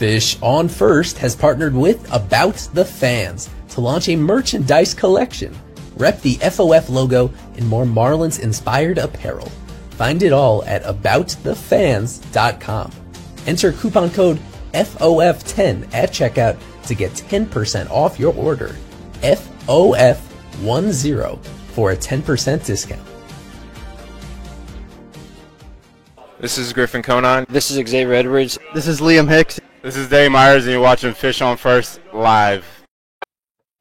Fish on First has partnered with About the Fans to launch a merchandise collection. Rep the FOF logo in more Marlins-inspired apparel. Find it all at aboutthefans.com. Enter coupon code FOF10 at checkout to get 10% off your order. FOF10 for a 10% discount. This is Griffin Conan. This is Xavier Edwards. This is Liam Hicks. This is Dave Myers, and you're watching Fish on First live.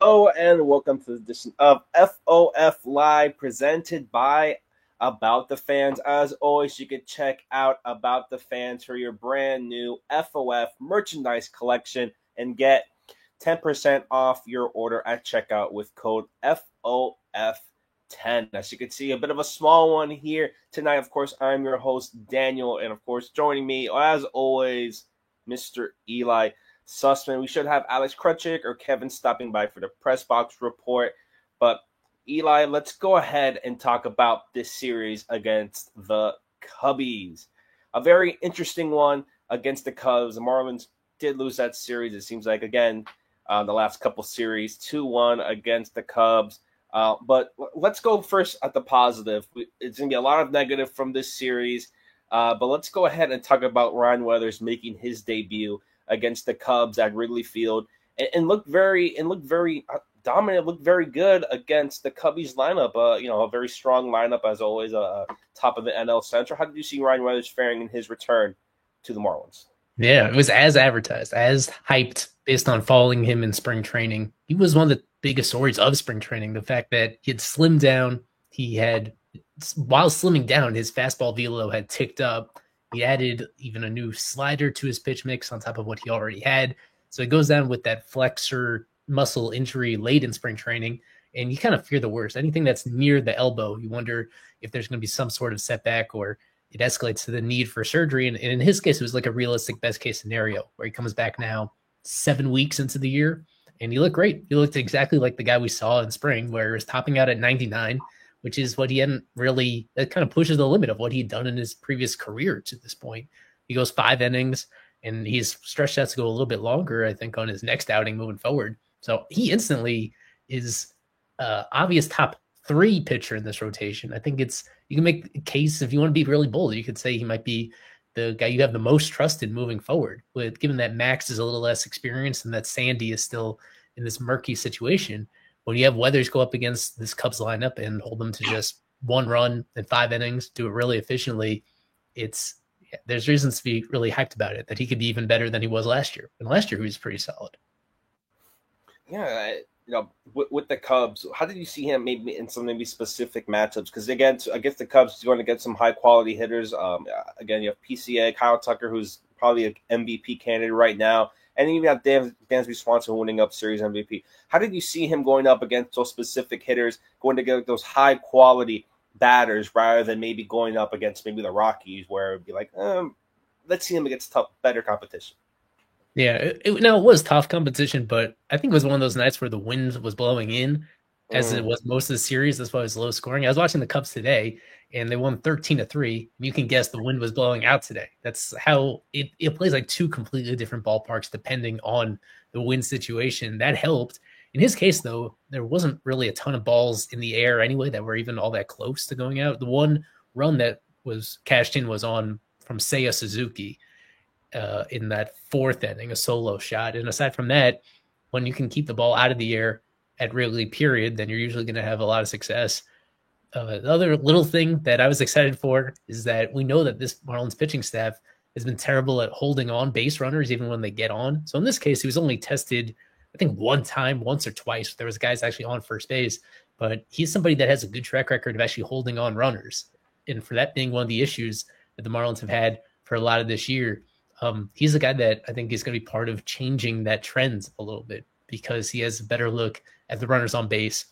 Hello, and welcome to this edition of FOF Live, presented by About the Fans. As always, you can check out About the Fans for your brand new FOF merchandise collection and get 10% off your order at checkout with code FOF10. As you can see, a bit of a small one here tonight. Of course, I'm your host, Daniel, and of course, joining me, as always, Mr. Eli Sussman. We should have Alex Krutchik or Kevin stopping by for the press box report. But Eli, let's go ahead and talk about this series against the Cubbies. A very interesting one against the Cubs. The Marlins did lose that series. It seems like, again, the last couple series, 2-1 against the Cubs. But let's go first at the positive. It's going to be a lot of negative from this series. But let's go ahead and talk about Ryan Weathers making his debut against the Cubs at Wrigley Field and looked very dominant, looked very good against the Cubbies lineup. A very strong lineup as always, top of the NL Central. How did you see Ryan Weathers faring in his return to the Marlins? Yeah, it was as advertised, as hyped based on following him in spring training. He was one of the biggest stories of spring training. The fact that he had slimmed down, while slimming down, his fastball velo had ticked up. He added even a new slider to his pitch mix on top of what he already had. So it goes down with that flexor muscle injury late in spring training, and you kind of fear the worst. Anything that's near the elbow, you wonder if there's going to be some sort of setback or it escalates to the need for surgery. And in his case, it was like a realistic best case scenario where he comes back now 7 weeks into the year, and he looked great. He looked exactly like the guy we saw in spring, where he was topping out at 99, which is what he hadn't really, that kind of pushes the limit of what he'd done in his previous career to this point. He goes 5 innings, and he's stretched out to go a little bit longer, I think, on his next outing moving forward. So he instantly is obvious top 3 pitcher in this rotation. I think you can make a case, if you want to be really bold, you could say he might be the guy you have the most trust in moving forward, with given that Max is a little less experienced and that Sandy is still in this murky situation. When you have Weathers go up against this Cubs lineup and hold them to just 1 run in 5 innings, do it really efficiently, there's reasons to be really hyped about it, that he could be even better than he was last year. And last year he was pretty solid. Yeah, with the Cubs, how did you see him maybe in some specific matchups? Because again, against the Cubs, he's going to get some high quality hitters. Again, you have PCA, Kyle Tucker, who's probably an MVP candidate right now. And then you have Dansby Swanson winning up Series MVP. How did you see him going up against those specific hitters, going to get those high-quality batters rather than maybe going up against maybe the Rockies, where it would be like, let's see him against better competition? Yeah, it was tough competition, but I think it was one of those nights where the wind was blowing in, as it was most of the series. That's why it was low scoring. I was watching the Cubs today, and they won 13-3. You can guess the wind was blowing out today. That's how it plays, like 2 completely different ballparks depending on the wind situation. That helped. In his case, though, there wasn't really a ton of balls in the air anyway that were even all that close to going out. The one run that was cashed in was from Seiya Suzuki in that 4th inning, a solo shot. And aside from that, when you can keep the ball out of the air at Wrigley, period, then you're usually going to have a lot of success. The other little thing that I was excited for is that we know that this Marlins pitching staff has been terrible at holding on base runners even when they get on. So in this case, he was only tested, I think, once or twice. There was guys actually on first base, but he's somebody that has a good track record of actually holding on runners. And for that being one of the issues that the Marlins have had for a lot of this year, he's a guy that I think is going to be part of changing that trend a little bit, because he has a better look at the runners on base.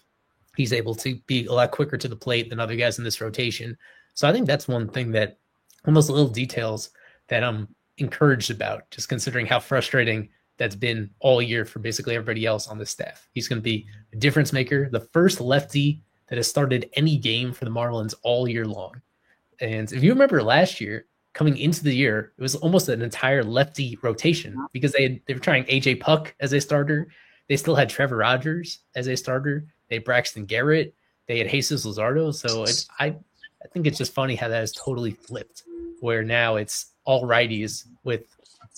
He's able to be a lot quicker to the plate than other guys in this rotation. So I think that's one thing, that one of those little details that I'm encouraged about, just considering how frustrating that's been all year for basically everybody else on the staff. He's going to be a difference maker, the first lefty that has started any game for the Marlins all year long. And if you remember last year, coming into the year, it was almost an entire lefty rotation because they were trying AJ Puck as a starter. They still had Trevor Rogers as a starter. They had Braxton Garrett. They had Jesus Luzardo. So I think it's just funny how that has totally flipped, where now it's all righties with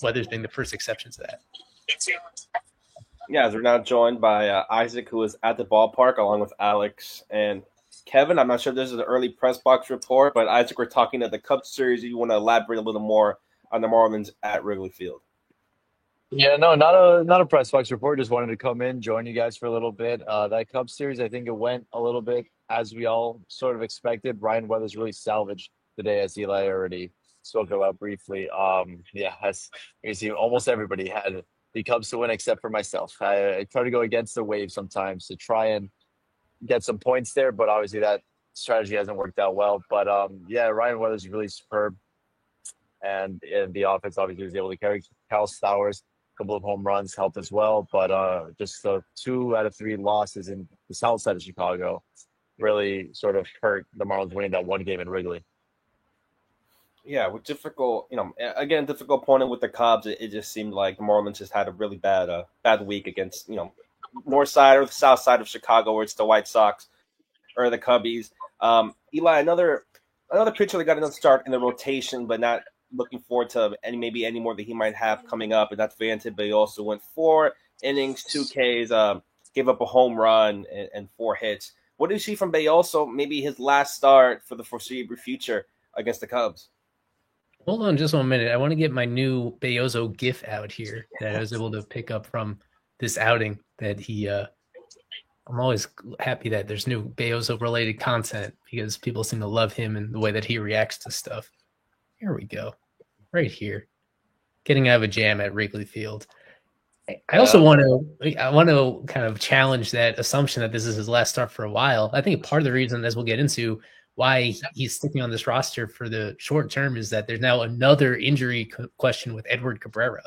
Weathers being the first exception to that. Yeah, as we're now joined by Isaac, who is at the ballpark, along with Alex and Kevin. I'm not sure if this is an early press box report, but Isaac, we're talking at the Cubs series. You want to elaborate a little more on the Marlins at Wrigley Field? Yeah, no, not a press box report. Just wanted to come in, join you guys for a little bit. That Cubs series, I think it went a little bit as we all sort of expected. Ryan Weathers really salvaged the day, as Eli already spoke about briefly. Yeah, as you see, almost everybody had the Cubs to win except for myself. I try to go against the wave sometimes to try and get some points there, but obviously that strategy hasn't worked out well. But yeah, Ryan Weathers is really superb, and the offense obviously was able to carry Cal Stowers. A couple of home runs helped as well, but just the 2 out of 3 losses in the south side of Chicago really sort of hurt the Marlins winning that one game in Wrigley. Yeah, with difficult, again, difficult opponent with the Cubs. It just seemed like the Marlins just had a really bad week against, north side or the south side of Chicago, where it's the White Sox or the Cubbies. Eli, another pitcher that got another start in the rotation, but not looking forward to any more that he might have coming up, and that's Valentin. But he also went 4 innings, 2 Ks, gave up a home run and 4 hits. What do you see from Belloso? Maybe his last start for the foreseeable future against the Cubs. Hold on just 1 minute. I want to get my new Belloso GIF out here that I was able to pick up from this outing that he I'm always happy that there's new Belloso related content because people seem to love him and the way that he reacts to stuff. Here we go. Right here. Getting out of a jam at Wrigley Field. I also want to kind of challenge that assumption that this is his last start for a while. I think part of the reason, as we'll get into, why he's sticking on this roster for the short term is that there's now another injury question with Edward Cabrera.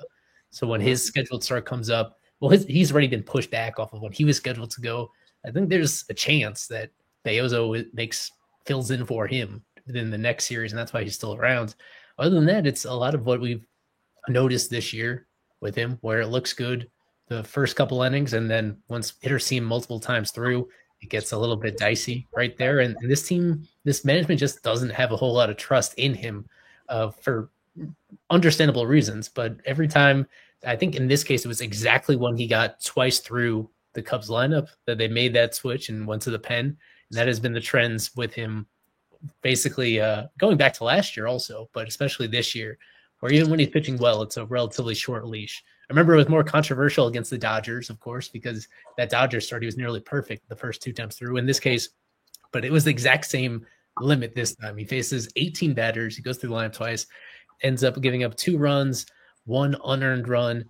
So when his scheduled start comes up, well, he's already been pushed back off of when he was scheduled to go. I think there's a chance that Belloso fills in for him within the next series, and that's why he's still around. Other than that, it's a lot of what we've noticed this year with him, where it looks good the first couple innings, and then once hitters see him multiple times through, it gets a little bit dicey right there. And this team, this management just doesn't have a whole lot of trust in him for understandable reasons. But every time, I think in this case, it was exactly when he got twice through the Cubs lineup that they made that switch and went to the pen. And that has been the trends with him basically going back to last year also, but especially this year, where even when he's pitching well, it's a relatively short leash. I remember it was more controversial against the Dodgers, of course, because that Dodgers start, he was nearly perfect the first 2 times through in this case, but it was the exact same limit this time. He faces 18 batters. He goes through the lineup twice, ends up giving up 2 runs, 1 unearned run.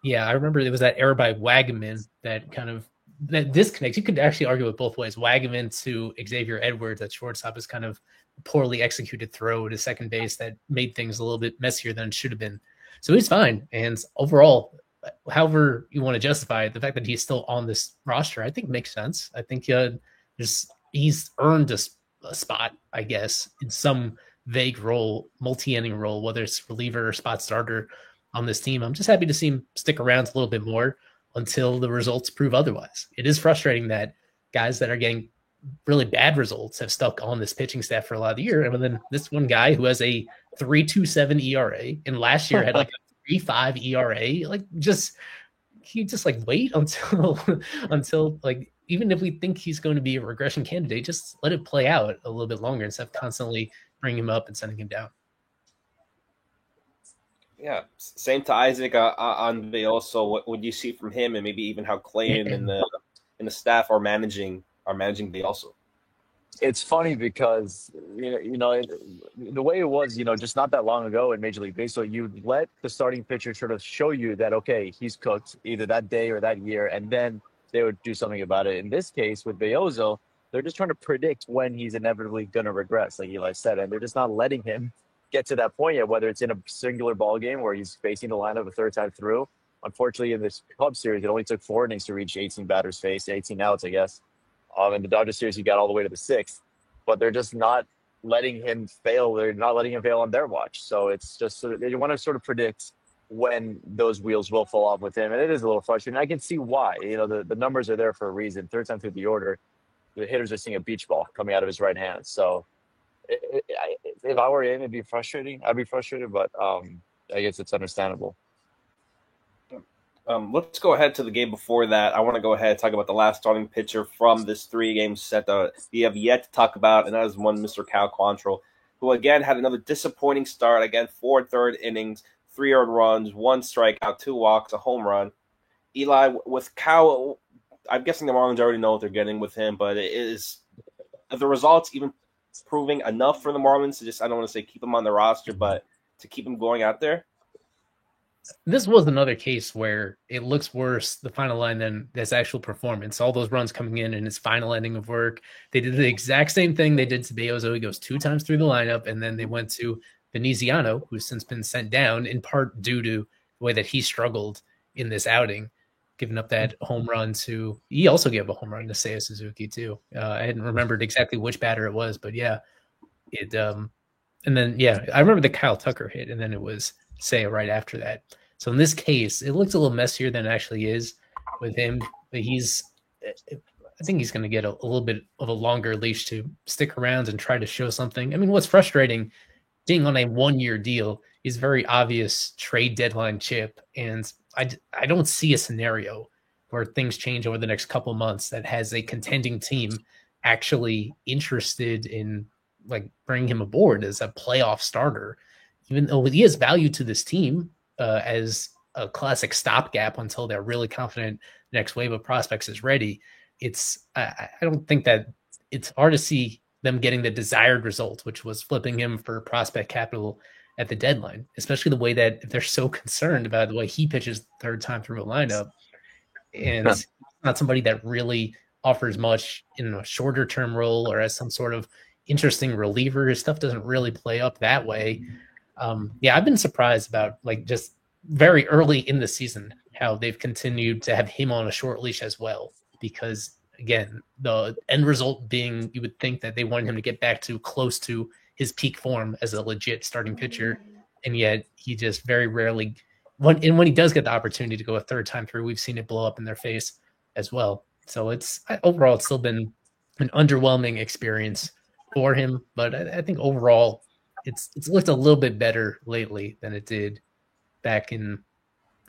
Yeah, I remember it was that error by Wagaman that kind of that disconnect. You could actually argue it both ways. Wagaman to Xavier Edwards at shortstop is kind of poorly executed throw to second base that made things a little bit messier than it should have been. So he's fine. And overall, however you want to justify it, the fact that he's still on this roster, I think makes sense. I think he's earned a spot, I guess, in some vague role, multi-inning role, whether it's reliever or spot starter on this team. I'm just happy to see him stick around a little bit more until the results prove otherwise. It is frustrating that guys that are getting really bad results have stuck on this pitching staff for a lot of the year. And then this one guy who has a 3.27 ERA and last year had like a 3.5 ERA, he just wait until like, even if we think he's going to be a regression candidate, just let it play out a little bit longer instead of constantly bringing him up and sending him down. Yeah, same to Isaac on Belloso. What would you see from him, and maybe even how Clayton and the staff are managing Belloso? It's funny because the way it was, just not that long ago in Major League Baseball, you let the starting pitcher sort of show you that okay, he's cooked either that day or that year, and then they would do something about it. In this case with Belloso, they're just trying to predict when he's inevitably going to regress, like Eli said, and they're just not letting him get to that point yet, whether it's in a singular ball game where he's facing the lineup a third time through. Unfortunately, in this Cubs series, it only took 4 innings to reach 18 batters faced, 18 outs, I guess. In the Dodgers series, he got all the way to the 6th, but they're just not letting him fail. They're not letting him fail on their watch. So it's just sort of, they want to sort of predict when those wheels will fall off with him. And it is a little frustrating. I can see why. The numbers are there for a reason. Third time through the order, the hitters are seeing a beach ball coming out of his right hand. So if I were him, it'd be frustrating. I'd be frustrated, but I guess it's understandable. Let's go ahead to the game before that. I want to go ahead and talk about the last starting pitcher from this 3-game set that we have yet to talk about, and that is one Mr. Cal Quantrill, who again had another disappointing start. Again, 4 third innings, 3 earned runs, 1 strikeout, 2 walks, a home run. Eli, with Cal, I'm guessing the Marlins already know what they're getting with him, but are the results even proving enough for the Marlins to just, I don't want to say keep him on the roster, but to keep him going out there? This was another case where it looks worse, the final line, than this actual performance. All those runs coming in his final ending of work. They did the exact same thing they did to Beozo. He goes 2 times through the lineup, and then they went to Veneziano, who's since been sent down, in part due to the way that he struggled in this outing, giving up that home run to – he also gave a home run to Seiya Suzuki too. I hadn't remembered exactly which batter it was, but yeah. And then, yeah, I remember the Kyle Tucker hit, and then it was Seiya right after that. So in this case, it looks a little messier than it actually is with him. But I think he's going to get a little bit of a longer leash to stick around and try to show something. I mean, what's frustrating, being on a 1-year deal, is very obvious trade deadline chip. And I don't see a scenario where things change over the next couple months that has a contending team actually interested in like bringing him aboard as a playoff starter, even though he has value to this team as a classic stopgap until they're really confident the next wave of prospects is ready. I don't think that it's hard to see them getting the desired result, which was flipping him for prospect capital at the deadline, especially the way that they're so concerned about the way he pitches third time through a lineup. And it's not somebody that really offers much in a shorter term role or as some sort of interesting reliever. His stuff doesn't really play up that way. I've been surprised about like just very early in the season how they've continued to have him on a short leash as well, because again, the end result being you would think that they wanted him to get back to close to his peak form as a legit starting pitcher, and yet he just very rarely when he does get the opportunity to go a third time through, we've seen it blow up in their face as well. So overall it's still been an underwhelming experience for him, but I think overall it's looked a little bit better lately than it did back in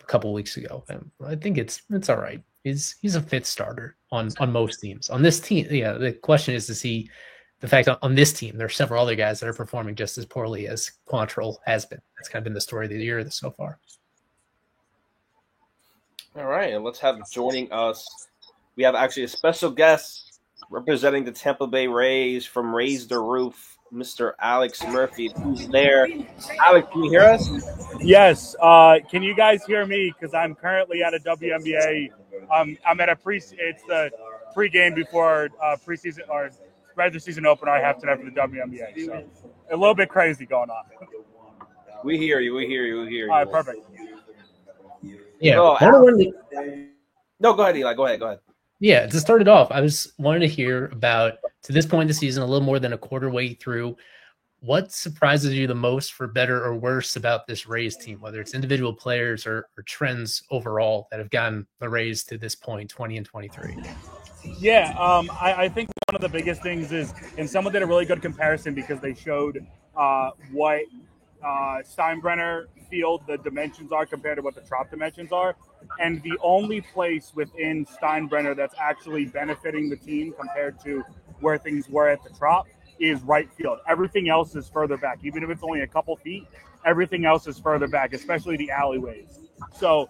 a couple of weeks ago. I think it's all right. He's a fit starter on most teams. On this team, yeah, the question is to see the fact on this team, there are several other guys that are performing just as poorly as Quantrill has been. That's kind of been the story of the year so far. All right, and let's have joining us. We have actually a special guest representing the Tampa Bay Rays from Raise the Roof, Mr. Alex Murphy, who's there. Alex, can you hear us? Yes. Can you guys hear me? Because I'm currently at a WNBA. I'm at it's the pregame before preseason or regular season opener I have tonight for the WNBA. So a little bit crazy going on. We hear you. All right, perfect. Yeah. No, go ahead, Eli. Go ahead. Yeah, to start it off, I was wanting to hear about, to this point in the season, a little more than a quarter way through, what surprises you the most, for better or worse, about this Rays team, whether it's individual players or trends overall that have gotten the Rays to this point, 20 and 23? Yeah, I think one of the biggest things is, and someone did a really good comparison because they showed what Steinbrenner Field, the dimensions are compared to what the Trop dimensions are. And the only place within Steinbrenner that's actually benefiting the team compared to where things were at the Trop is right field. Everything else is further back. Even if it's only a couple feet, everything else is further back, especially the alleyways. So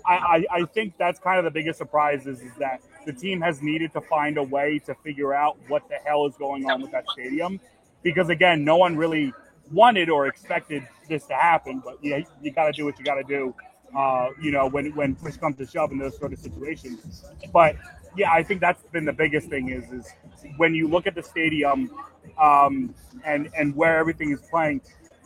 I think that's kind of the biggest surprise is that the team has needed to find a way to figure out what the hell is going on with that stadium. Because, again, no one really wanted or expected this to happen, but you got to do what you got to do, when push comes to shove in those sort of situations. But yeah, I think that's been the biggest thing is when you look at the stadium and where everything is playing,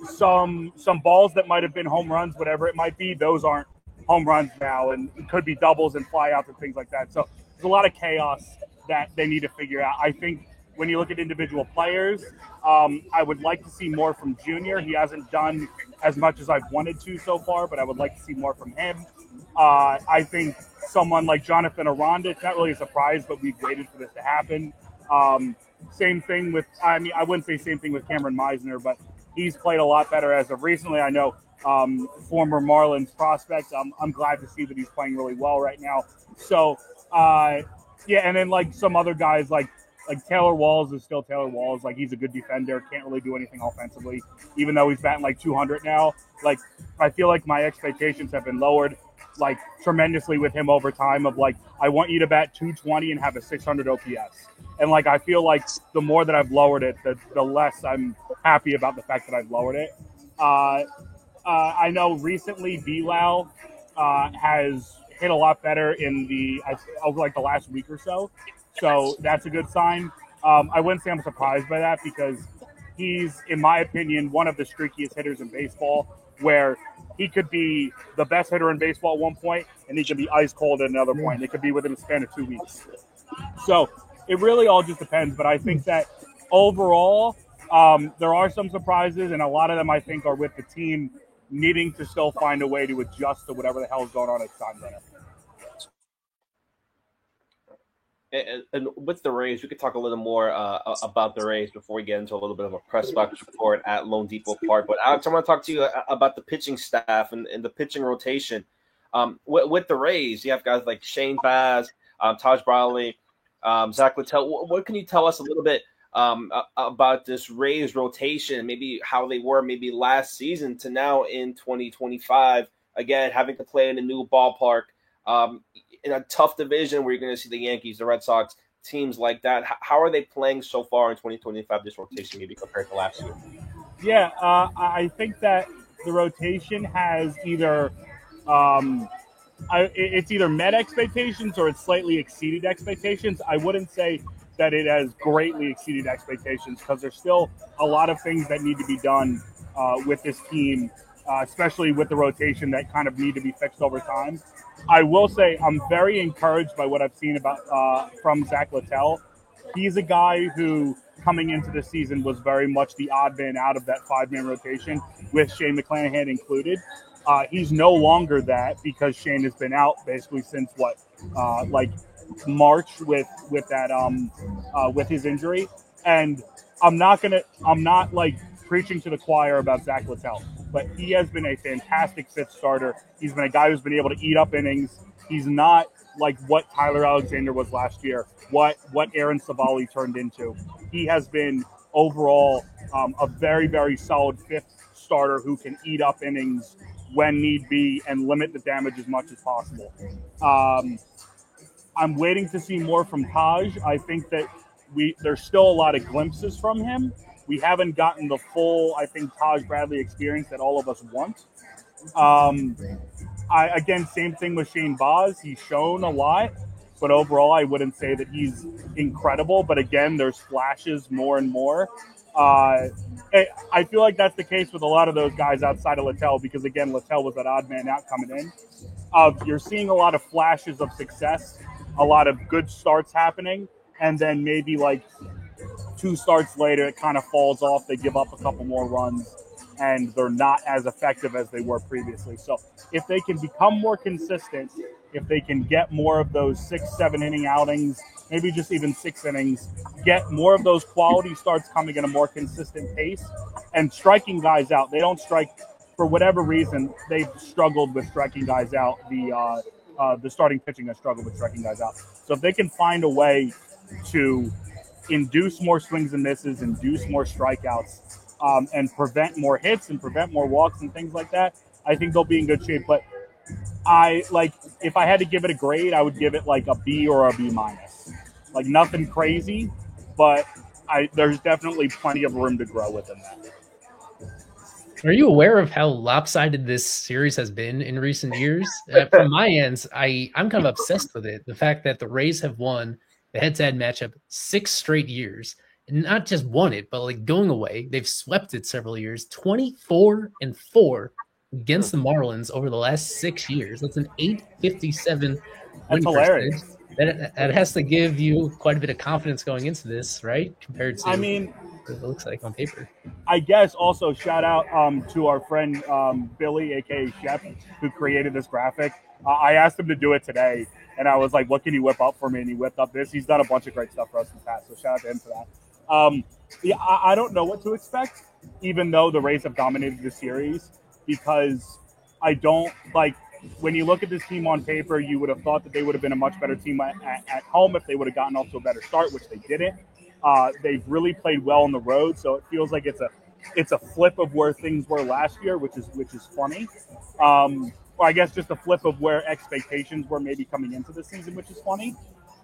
some balls that might have been home runs, whatever it might be, those aren't home runs now, and it could be doubles and flyouts and things like that. So there's a lot of chaos that they need to figure out. I think when you look at individual players, I would like to see more from Junior. He hasn't done as much as I've wanted to so far, but I would like to see more from him. I think someone like Jonathan Aranda, it's not really a surprise, but we've waited for this to happen. Same thing with, I wouldn't say same thing with Cameron Meisner, but he's played a lot better as of recently. I know former Marlins prospect. I'm glad to see that he's playing really well right now. So, and then like some other guys like Taylor Walls is still Taylor Walls. Like, he's a good defender, can't really do anything offensively, even though he's batting like 200 now. Like, I feel like my expectations have been lowered like tremendously with him over time of like, I want you to bat 220 and have a 600 OPS. And like, I feel like the more that I've lowered it, the less I'm happy about the fact that I've lowered it. I know recently Bilal has hit a lot better over like the last week or so. So that's a good sign. I wouldn't say I'm surprised by that because he's, in my opinion, one of the streakiest hitters in baseball, where he could be the best hitter in baseball at one point and he could be ice cold at another point. It could be within a span of 2 weeks. So it really all just depends. But I think that overall, there are some surprises, and a lot of them I think are with the team needing to still find a way to adjust to whatever the hell is going on at Steinbrenner. And with the Rays, we could talk a little more about the Rays before we get into a little bit of a press box report at Lone Depot Park. But Alex, I want to talk to you about the pitching staff and the pitching rotation. With the Rays, you have guys like Shane Baz, Taj Bradley, Zach Littell. What can you tell us a little bit about this Rays rotation, maybe how they were maybe last season to now in 2025, again, having to play in a new ballpark, in a tough division where you're going to see the Yankees, the Red Sox, teams like that. How are they playing so far in 2025, this rotation, maybe compared to last year? Yeah, I think that the rotation has either it's either met expectations or it's slightly exceeded expectations. I wouldn't say that it has greatly exceeded expectations because there's still a lot of things that need to be done with this team, especially with the rotation that kind of need to be fixed over time. I will say I'm very encouraged by what I've seen from Zach Littell. He's a guy who, coming into the season, was very much the odd man out of that 5-man rotation, with Shane McClanahan included. He's no longer that because Shane has been out basically since March with his injury. And I'm not preaching to the choir about Zach Littell, but he has been a fantastic fifth starter. He's been a guy who's been able to eat up innings. He's not like what Tyler Alexander was last year, what Aaron Savali turned into. He has been overall a very, very solid fifth starter who can eat up innings when need be and limit the damage as much as possible. I'm waiting to see more from Taj. I think that there's still a lot of glimpses from him. We haven't gotten the full, I think, Taj Bradley experience that all of us want. Again, same thing with Shane Baz. He's shown a lot, but overall, I wouldn't say that he's incredible. But again, there's flashes more and more. I feel like that's the case with a lot of those guys outside of Littell because, again, Littell was that odd man out coming in. You're seeing a lot of flashes of success, a lot of good starts happening, and then maybe like 2 starts later, it kind of falls off. They give up a couple more runs, and they're not as effective as they were previously. So if they can become more consistent, if they can get more of those 6-7 inning outings, maybe just even 6 innings, get more of those quality starts coming at a more consistent pace and striking guys out. They don't strike for whatever reason. They've struggled with striking guys out. The starting pitching has struggled with striking guys out. So if they can find a way to induce more swings and misses, induce more strikeouts, and prevent more hits and prevent more walks and things like that, I think they'll be in good shape. But if I had to give it a grade, I would give it like a B or a B minus. Like nothing crazy, but there's definitely plenty of room to grow within that. Are you aware of how lopsided this series has been in recent years? From my ends, I'm kind of obsessed with it. The fact that the Rays have won the head-to-head matchup 6 straight years, and not just won it, but like going away, they've swept it several years, 24-4 against the Marlins over the last 6 years. That's an 857 win That's hilarious. percentage. That has to give you quite a bit of confidence going into this, right? Compared to what it looks like on paper. I guess also shout out to our friend Billy, aka Shep, who created this graphic. I asked him to do it today, and I was like, "What can you whip up for me?" And he whipped up this. He's done a bunch of great stuff for us in the past, so shout out to him for that. Yeah, I don't know what to expect, even though the Rays have dominated the series, because I don't like. When you look at this team on paper, you would have thought that they would have been a much better team at home if they would have gotten off to a better start, which they didn't. They've really played well on the road, so it feels like it's a flip of where things were last year, which is funny. Or I guess just a flip of where expectations were maybe coming into the season, which is funny.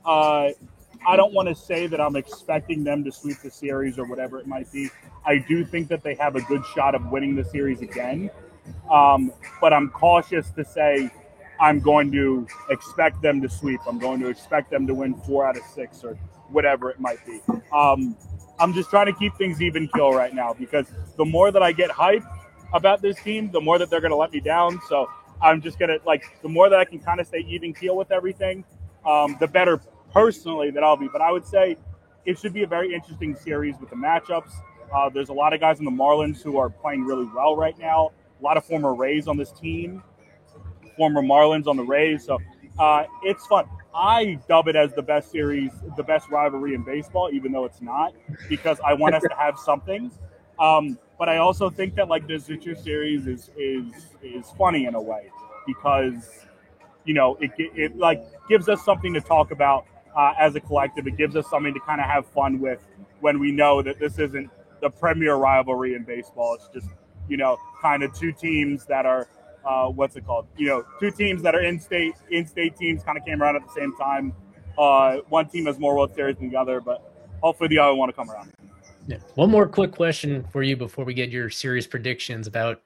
I don't want to say that I'm expecting them to sweep the series or whatever it might be. I do think that they have a good shot of winning the series again. But I'm cautious to say I'm going to expect them to sweep. I'm going to expect them to win 4 out of 6 or whatever it might be. I'm just trying to keep things even kill right now, because the more that I get hype about this team, the more that they're going to let me down. So I'm just going to, the more that I can kind of stay even keel with everything, the better personally that I'll be. But I would say it should be a very interesting series with the matchups. There's a lot of guys in the Marlins who are playing really well right now. A lot of former Rays on this team, former Marlins on the Rays. So it's fun. I dub it as the best series, the best rivalry in baseball, even though it's not, because I want us to have something. But I also think that this Citrus series is funny in a way, because it gives us something to talk about as a collective. It gives us something to kind of have fun with when we know that this isn't the premier rivalry in baseball. It's just kind of two teams that are two teams that are in-state teams kind of came around at the same time. One team has more World Series than the other, but hopefully the other one will come around. Yeah. One more quick question for you before we get your series predictions about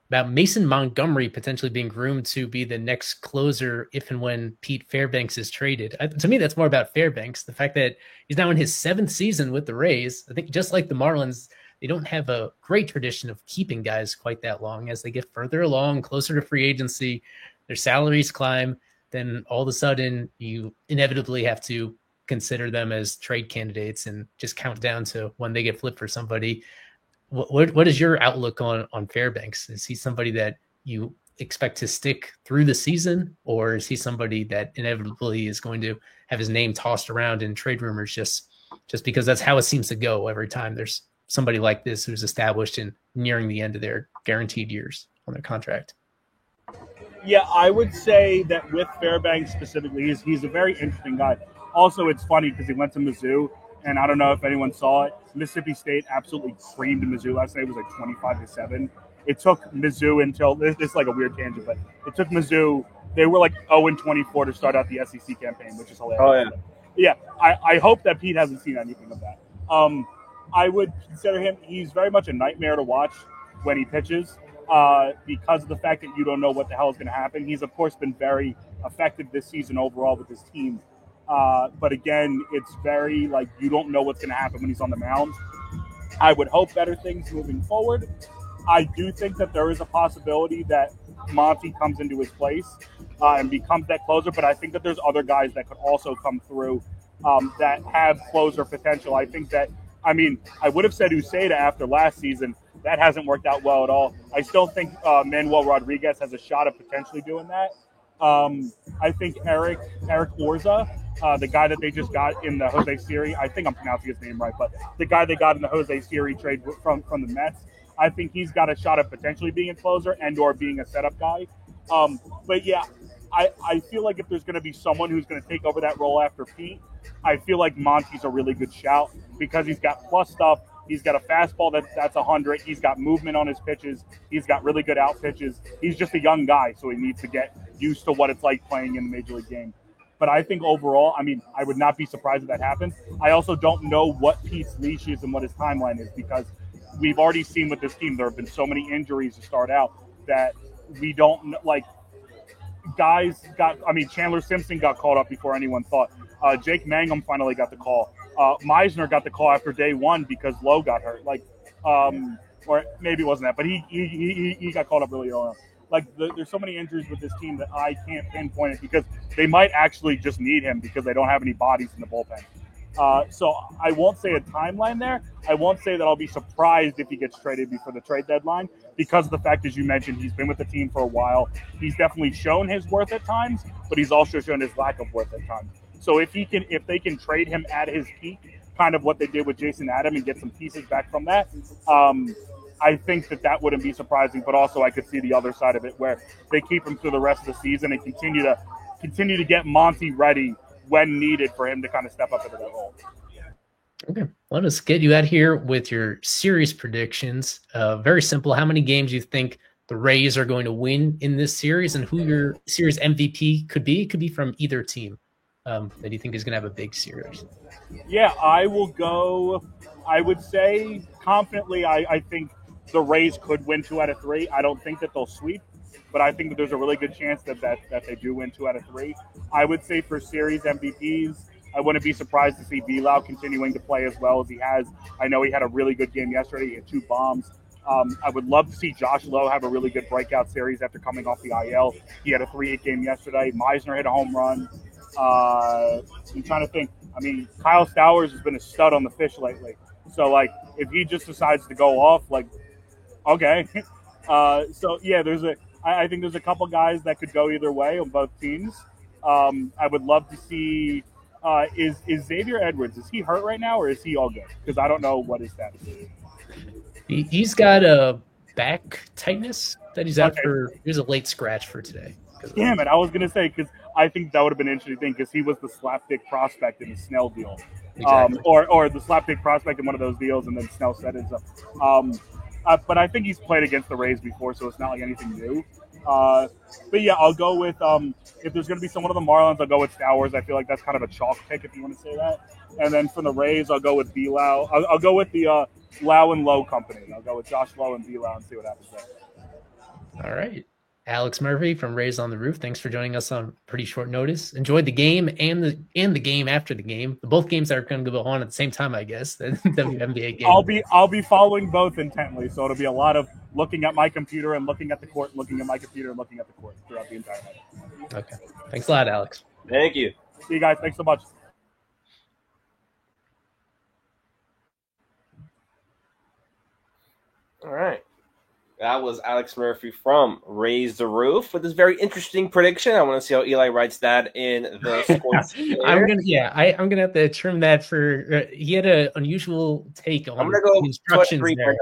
Mason Montgomery potentially being groomed to be the next closer if and when Pete Fairbanks is traded. To me, that's more about Fairbanks. The fact that he's now in his 7th season with the Rays. I think just like the Marlins, they don't have a great tradition of keeping guys quite that long. As they get further along, closer to free agency, their salaries climb, then all of a sudden you inevitably have to consider them as trade candidates and just count down to when they get flipped for somebody. What is your outlook on Fairbanks? Is he somebody that you expect to stick through the season, or is he somebody that inevitably is going to have his name tossed around in trade rumors just because that's how it seems to go every time there's somebody like this who's established and nearing the end of their guaranteed years on their contract? Yeah, I would say that with Fairbanks specifically, he's a very interesting guy. Also, it's funny because he went to Mizzou, and I don't know if anyone saw it. Mississippi State absolutely creamed Mizzou last night. It was 25-7. It took Mizzou until this is a weird tangent, but it took Mizzou. They were 0-24 to start out the SEC campaign, which is hilarious. Oh yeah. I hope that Pete hasn't seen anything of that. I would consider him. He's very much a nightmare to watch when he pitches, because of the fact that you don't know what the hell is going to happen. He's of course been very effective this season overall with his team. But again, it's very you don't know what's going to happen when he's on the mound. I would hope better things moving forward. I do think that there is a possibility that Monty comes into his place and becomes that closer, but I think that there's other guys that could also come through that have closer potential. I think that, I would have said Uceda after last season. That hasn't worked out well at all. I still think Manuel Rodriguez has a shot of potentially doing that. I think Eric Orza, the guy that they just got in the Jose Siri, I think I'm pronouncing his name right, but the guy they got in the Jose Siri trade from the Mets, I think he's got a shot of potentially being a closer and or being a setup guy. But yeah, I feel like if there's going to be someone who's going to take over that role after Pete, I feel like Monty's a really good shout because he's got plus stuff. He's got a fastball that's 100. He's got movement on his pitches. He's got really good out pitches. He's just a young guy, so he needs to get used to what it's like playing in the major league game. But I think overall, I would not be surprised if that happens. I also don't know what Pete's leash is and what his timeline is, because we've already seen with this team, there have been so many injuries to start out that we don't guys got, Chandler Simpson got called up before anyone thought. Jake Mangum finally got the call. Meisner got the call after day one because Lowe got hurt. Or maybe it wasn't that, but he got called up really early there's so many injuries with this team that I can't pinpoint it because they might actually just need him because they don't have any bodies in the bullpen. So I won't say a timeline there. I won't say that I'll be surprised if he gets traded before the trade deadline because of the fact, as you mentioned, he's been with the team for a while. He's definitely shown his worth at times, but he's also shown his lack of worth at times. So if they can trade him at his peak, kind of what they did with Jason Adam, and get some pieces back from that, I think that wouldn't be surprising. But also, I could see the other side of it where they keep him through the rest of the season and continue to get Monty ready when needed for him to kind of step up into that role. Okay, let us get you out here with your series predictions. Very simple. How many games you think the Rays are going to win in this series, and who your series MVP could be? It could be from either team that you think is going to have a big series. Yeah, I will go. I would say confidently, I think the Rays could win 2 out of 3. I don't think that they'll sweep, but I think that there's a really good chance that they do win 2 out of 3. I would say for series MVPs, I wouldn't be surprised to see Bilal continuing to play as well as he has. I know he had a really good game yesterday. He had 2 bombs. I would love to see Josh Lowe have a really good breakout series after coming off the IL. He had a 3-hit game yesterday. Meisner hit a home run. I'm trying to think. I mean, Kyle Stowers has been a stud on the fish lately. So, if he just decides to go off, okay. So, yeah, I think there's a couple guys that could go either way on both teams. I would love to see is Xavier Edwards, is he hurt right now or is he all good? Because I don't know what his status is. He's got a back tightness that he's out for. He was a late scratch for today. Damn it, I was going to say, because I think that would have been an interesting thing because he was the slapdick prospect in the Snell deal. Exactly. Or the slapdick prospect in one of those deals, and then Snell set it up. But I think he's played against the Rays before, so it's not like anything new. But yeah, I'll go with if there's going to be someone of the Marlins, I'll go with Stowers. I feel like that's kind of a chalk pick if you want to say that. And then from the Rays, I'll go with Bilal. I'll go with the Lau and Lowe company. I'll go with Josh Lowe and Bilal and see what happens there. All right. Alex Murphy from Rays on the Roof. Thanks for joining us on pretty short notice. Enjoyed the game and the game after the game. Both games are going to go on at the same time, I guess. The WNBA game. I'll be following both intently, so it'll be a lot of looking at my computer and looking at the court, looking at my computer and looking at the court throughout the entire night. Okay. Thanks a lot, Alex. Thank you. See you guys. Thanks so much. All right. That was Alex Murphy from Raise the Roof with this very interesting prediction. I want to see how Eli writes that in the sports. I'm gonna have to trim that for. He had an unusual take on. I'm gonna go instructions there.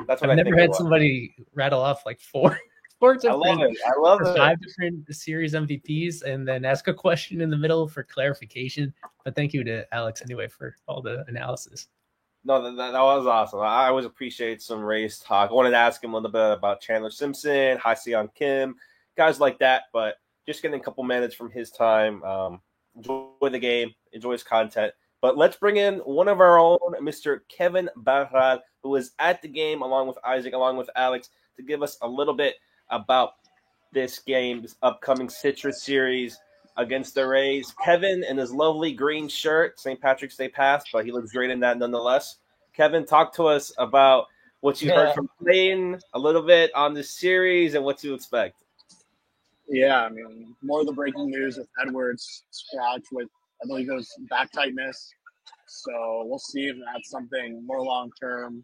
That's what I've never had somebody rattle off like four different. I love it. 5 different series MVPs, and then ask a question in the middle for clarification. But thank you to Alex anyway for all the analysis. No, that was awesome. I always appreciate some Rays talk. I wanted to ask him a little bit about Chandler Simpson, Ha-Seong Kim, guys like that, but just getting a couple minutes from his time. Enjoy the game, enjoy his content. But let's bring in one of our own, Mr. Kevin Barral, who was at the game along with Isaac, along with Alex, to give us a little bit about this game, this upcoming Citrus series against the Rays. Kevin in his lovely green shirt, St. Patrick's Day pass, but he looks great in that nonetheless. Kevin, talk to us about what you heard from playing a little bit on this series and what to expect. Yeah, I mean, more of the breaking news with Edwards scratch with, I believe it was back tightness. So we'll see if that's something more long-term.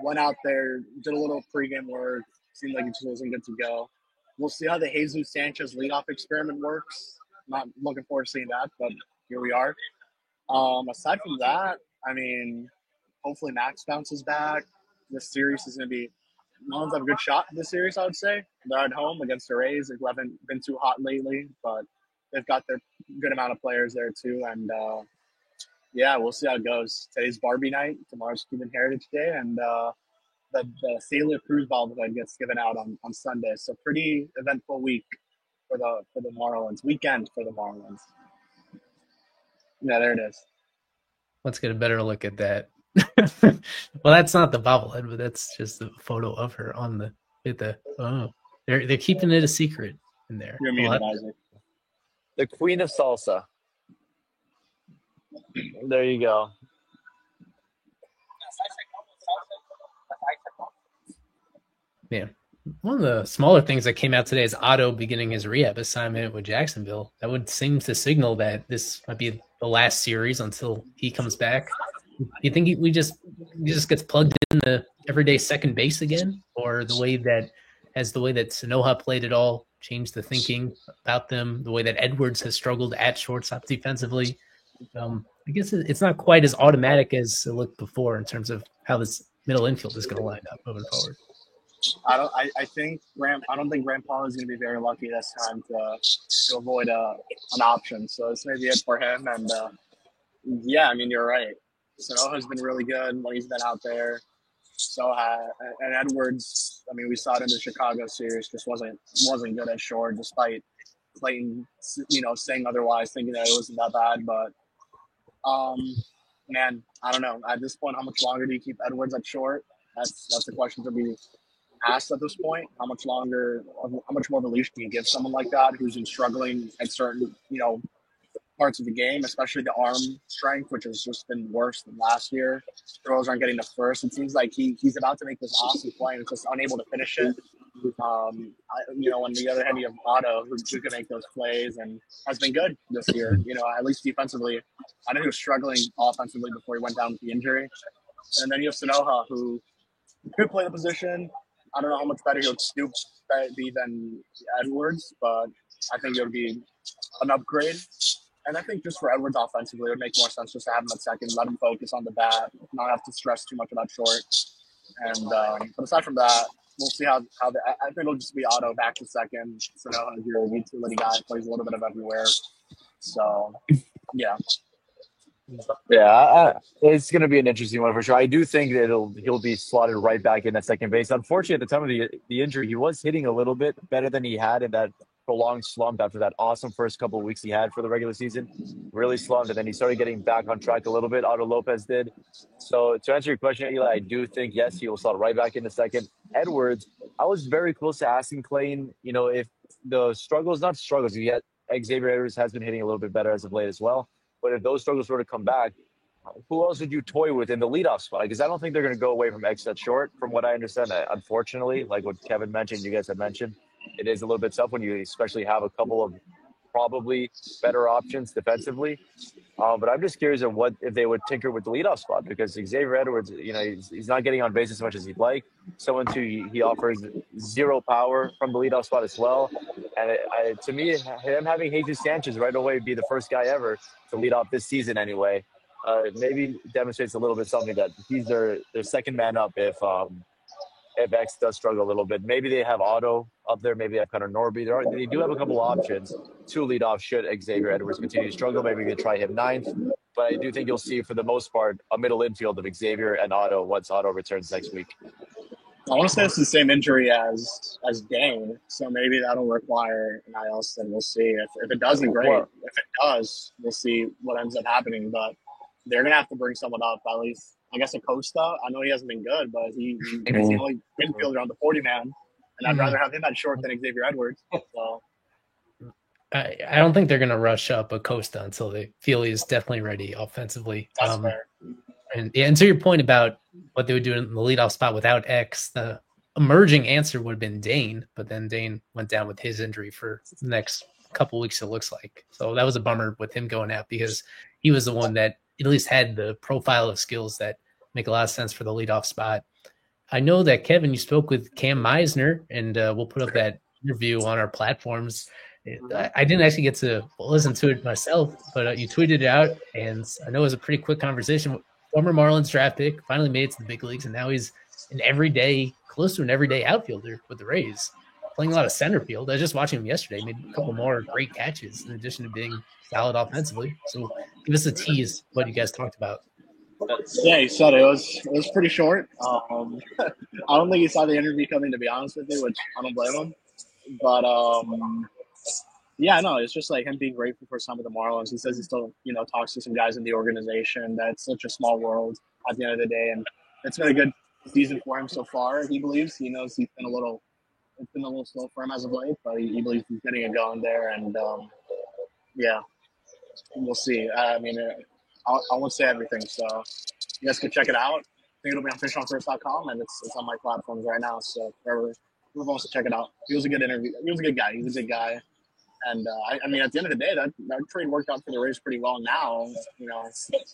Went out there, did a little pregame work, seemed like it just wasn't good to go. We'll see how the Jesus Sanchez leadoff experiment works. Not looking forward to seeing that, but here we are. Aside from that, I mean, hopefully Max bounces back. This series is going to be – Marlins have a good shot in this series, I would say. They're at home against the Rays, who haven't been too hot lately, but they've got their good amount of players there too. And, yeah, we'll see how it goes. Today's Barbie night. Tomorrow's Cuban Heritage Day. And the Celia Cruz bobblehead gets given out on Sunday. So pretty eventful week for the Marlins. Weekend for the Marlins. Yeah, there it is. Let's get a better look at that. Well, that's not the bobblehead, but that's just the photo of her on they're keeping it a secret in there. You're muted, Isaac. The Queen of Salsa. There you go. Yeah. One of the smaller things that came out today is Otto beginning his rehab assignment with Jacksonville. That would seem to signal that this might be the last series until he comes back. You think he just gets plugged in the everyday second base again, or the way that Sanoha played it all changed the thinking about them, the way that Edwards has struggled at shortstop defensively? I guess it's not quite as automatic as it looked before in terms of how this middle infield is going to line up moving forward. I don't. I think I don't think Grant Paul is going to be very lucky this time to avoid an option. So this may be it for him. And yeah, I mean you're right. Sanoha has been really good when he's been out there. So and Edwards. I mean we saw it in the Chicago series. Just wasn't good at short, despite Clayton, saying otherwise, thinking that it wasn't that bad. But man, I don't know. At this point, how much longer do you keep Edwards at short? That's the question to be asked at this point. How much more of a leash can you give someone like that who's been struggling at certain, parts of the game, especially the arm strength, which has just been worse than last year. Throws aren't getting to first. It seems like he's about to make this awesome play and just unable to finish it. On the other hand, you have Otto, who can make those plays and has been good this year, at least defensively. I know he was struggling offensively before he went down with the injury. And then you have Sanoha, who could play the position. I don't know how much better he would be than Edwards, but I think it would be an upgrade. And I think just for Edwards offensively, it would make more sense just to have him at second, let him focus on the bat, not have to stress too much about short. And but aside from that, we'll see how I think it'll just be Otto back to second. Sanoha is your utility guy, plays a little bit of everywhere. So, yeah. Yeah, it's going to be an interesting one for sure. I do think that he'll be slotted right back in at second base. Unfortunately, at the time of the injury, he was hitting a little bit better than he had in that prolonged slump after that awesome first couple of weeks he had for the regular season. Really slumped, and then he started getting back on track a little bit. Otto Lopez did. So to answer your question, Eli, I do think, yes, he will slot right back in a second. Edwards, I was very close to asking Clayton, if the not struggles, yet Xavier Edwards has been hitting a little bit better as of late as well. But if those struggles were to come back, who else would you toy with in the leadoff spot? Because I don't think they're going to go away from X at short, from what I understand. Unfortunately, like what Kevin mentioned, you guys have mentioned, it is a little bit tough when you especially have a couple of probably better options defensively. But I'm just curious of if they would tinker with the leadoff spot, because Xavier Edwards, he's not getting on base as much as he'd like. Someone he offers zero power from the leadoff spot as well. And to me, him having Jesus Sanchez right away be the first guy ever to lead off this season anyway, maybe demonstrates a little bit something that he's their second man up if X does struggle a little bit. Maybe they have Otto up there. Maybe they have Connor Norby. They do have a couple of options to lead off should Xavier Edwards continue to struggle. Maybe they try him ninth. But I do think you'll see, for the most part, a middle infield of Xavier and Otto once Otto returns next week. I want to say it's the same injury as Dane, so maybe that'll require an IL stint. We'll see. If it doesn't, great. If it does, we'll see what ends up happening. But they're going to have to bring someone up, at least. I guess Acosta. I know he hasn't been good, but he's the only infielder on the 40-man, and I'd rather have him at short than Xavier Edwards. So I don't think they're going to rush up Acosta until they feel he's definitely ready offensively. That's fair. And to your point about what they would do in the leadoff spot without X, the emerging answer would have been Dane, but then Dane went down with his injury for the next couple weeks, it looks like. So that was a bummer with him going out, because he was the one that at least had the profile of skills that make a lot of sense for the leadoff spot. I know that, Kevin, you spoke with Cam Meisner, and we'll put up that interview on our platforms. I didn't actually get to listen to it myself, but you tweeted it out, and I know it was a pretty quick conversation. Former Marlins draft pick, finally made it to the big leagues, and now he's close to an everyday outfielder with the Rays, playing a lot of center field. I was just watching him yesterday, made a couple more great catches in addition to being solid offensively. So give us a tease what you guys talked about. Yeah, he said it was pretty short. I don't think he saw the interview coming, to be honest with you, which I don't blame him. But yeah, no, it's just like him being grateful for some of the Marlins. He says he still, talks to some guys in the organization. That's such a small world at the end of the day, and it's been a good season for him so far. He believes, he knows it's been a little slow for him as of late, but he believes he's getting it going there, and yeah, we'll see. I mean, I won't say everything, so you guys can check it out. I think it'll be on fishonfirst.com, and it's on my platforms right now. So wherever whoever wants to check it out. He was a good interview. He was a good guy. He's a good guy. And I mean, at the end of the day, that trade worked out for the Rays pretty well. Now,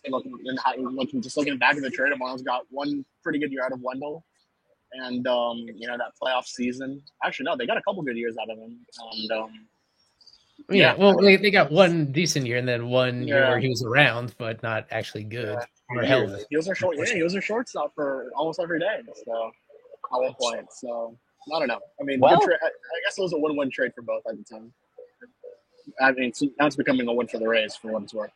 looking back at the trade, Marlins got one pretty good year out of Wendell, and that playoff season. Actually, no, they got a couple good years out of him. And well, they got one decent year and then one year where he was around, but not actually good. He was a shortstop for almost every day. So at one point, so I don't know. I mean, I guess it was a win-win trade for both at the time. I mean, now it's becoming a win for the Rays for what it's worth.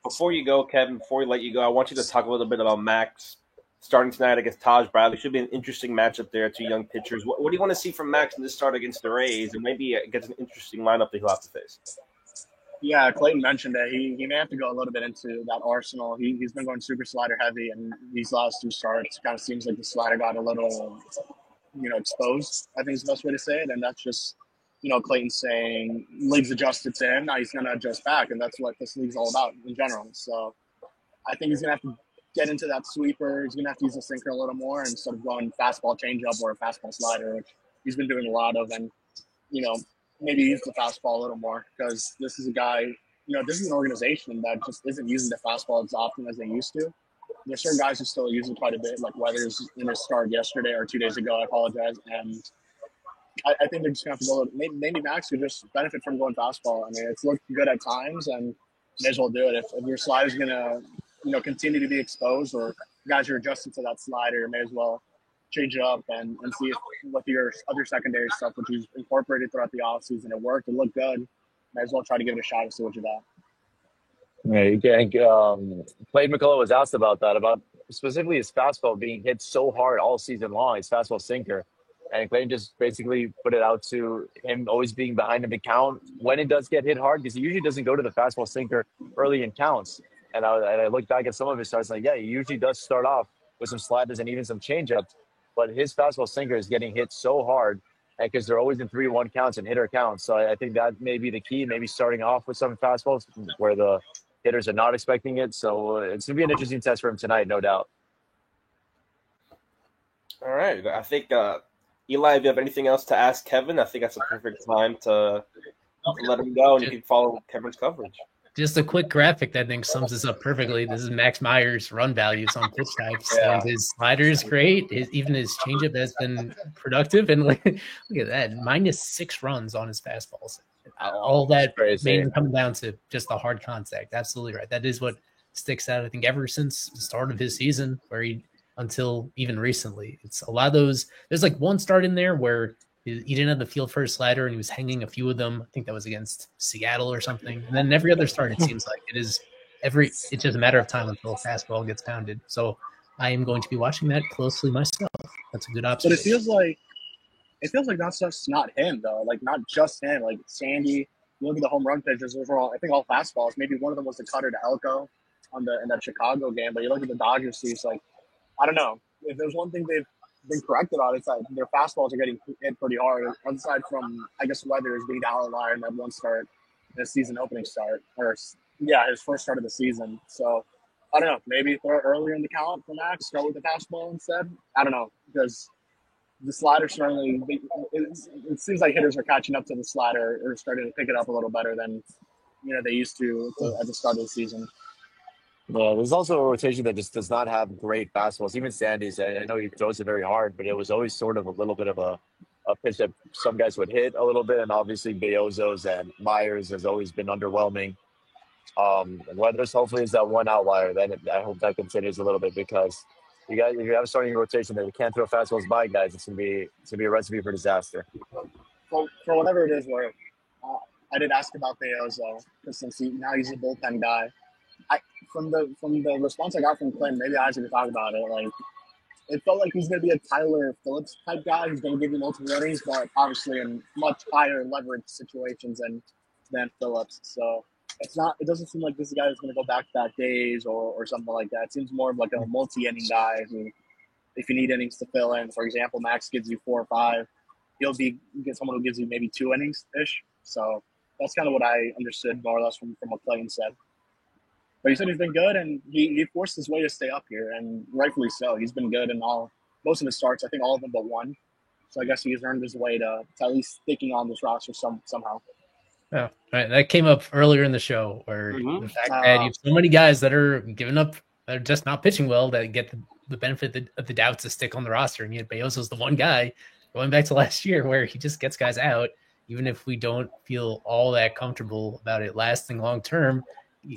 Before you go, Kevin, before we let you go, I want you to talk a little bit about Max starting tonight against Taj Bradley. Should be an interesting matchup there, two young pitchers. What do you want to see from Max in this start against the Rays? And maybe it gets an interesting lineup that he'll have to face. Yeah, Clayton mentioned that he may have to go a little bit into that arsenal. He's been going super slider heavy, and these last two starts kind of seems like the slider got a little, exposed, I think is the best way to say it. And that's just, Clayton saying league's adjusted to him. Now he's going to adjust back, and that's what this league's all about in general. So I think he's going to have to get into that sweeper. He's going to have to use the sinker a little more instead of going fastball changeup or a fastball slider, which he's been doing a lot of. And, maybe use the fastball a little more because this is a guy, this is an organization that just isn't using the fastball as often as they used to. There's certain guys who still use it quite a bit, like Weathers in his start yesterday or 2 days ago. I apologize. And I think they're just going to have to go. Maybe Max could just benefit from going fastball. I mean, it's looked good at times, and may as well do it. If your slider's going to, continue to be exposed, or guys are adjusting to that slider, may as well change it up and see if with your other secondary stuff, which is incorporated throughout the offseason, it worked. It looked good. Might as well try to give it a shot and see what you got. Yeah, Clayton McCullough was asked about that, about specifically his fastball being hit so hard all season long, his fastball sinker. And Clayton just basically put it out to him always being behind him in count when it does get hit hard, because he usually doesn't go to the fastball sinker early in counts. And I look back at some of his starts, like, he usually does start off with some sliders and even some changeups. But his fastball sinker is getting hit so hard because they're always in 3-1 counts and hitter counts. So I think that may be the key, maybe starting off with some fastballs where the hitters are not expecting it. So it's going to be an interesting test for him tonight, no doubt. All right. I think, Eli, if you have anything else to ask Kevin, I think that's a perfect time to let him go, and you can follow Kevin's coverage. Just a quick graphic that I think sums this up perfectly. This is Max Meyer's run values on pitch types. And his slider is great. Even his changeup has been productive. And look at that, -6 runs on his fastballs. All that mainly coming down to just the hard contact. Absolutely right. That is what sticks out, I think, ever since the start of his season, until even recently. It's a lot of those. There's like one start in there where he didn't have the field first slider and he was hanging a few of them. I think that was against Seattle or something. And then every other start, it seems like it's just a matter of time until a fastball gets pounded. So I am going to be watching that closely myself. That's a good observation. But it feels like that's just not him though. Like not just him. Like Sandy, look at the home run pitchers overall. I think all fastballs. Maybe one of them was the cutter to Elko in that Chicago game. But you look at the Dodgers, it's like, I don't know. If there's one thing they've been corrected on, it's that their fastballs are getting hit pretty hard. Aside from, I guess, Weathers being the outlier in that one start, his season opening start, his first start of the season. So I don't know. Maybe throw it earlier in the count for Max. Go with the fastball instead. I don't know, because the slider certainly. It seems like hitters are catching up to the slider or starting to pick it up a little better than they used to at the start of the season. Yeah, there's also a rotation that just does not have great fastballs. Even Sandy's, I know he throws it very hard, but it was always sort of a little bit of a pitch that some guys would hit a little bit. And obviously Beozo's and Myers has always been underwhelming. Weathers hopefully is that one outlier. Then I hope that continues a little bit, because if you have a starting rotation that you can't throw fastballs by guys, it's gonna be a recipe for disaster. Well, for whatever it is, where I did ask about Beozo, because since now he's a bullpen guy. From the response I got from Clinton, maybe I should talk about it. Like, it felt like he's going to be a Tyler Phillips type guy who's going to give you multiple innings, but obviously in much higher leverage situations than Phillips. So it doesn't seem like this is a guy who's going to go back to that days or something like that. It seems more of like a multi-inning guy who, if you need innings to fill in, for example, Max gives you 4 or 5, you get someone who gives you maybe 2 innings ish. So that's kind of what I understood more or less from what Clayton said. But he said he's been good, and he forced his way to stay up here, and rightfully so. He's been good in most of his starts. I think all of them but one. So I guess he's earned his way to at least sticking on this roster somehow. Oh, right. That came up earlier in the show, where the fact that you have so many guys that are giving up, that are just not pitching well, that get the benefit of the doubt to stick on the roster. And yet Bejoso's the one guy, going back to last year, where he just gets guys out, even if we don't feel all that comfortable about it lasting long term.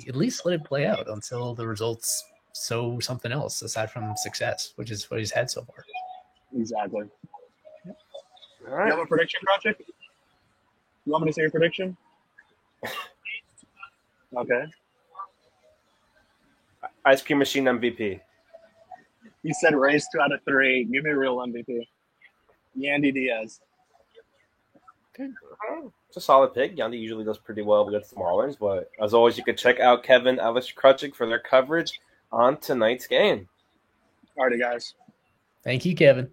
At least let it play out until the results show something else aside from success, which is what he's had so far. Exactly. All right. You have a prediction, Project? You want me to say your prediction? Okay. Ice Cream Machine MVP. You said Rays 2 out of 3. Give me a real MVP. Yandy Diaz. It's a solid pick. Yandy usually does pretty well against the Marlins, but as always, you can check out Kevin, Alex Krutchik for their coverage on tonight's game. Alrighty, guys. Thank you, Kevin.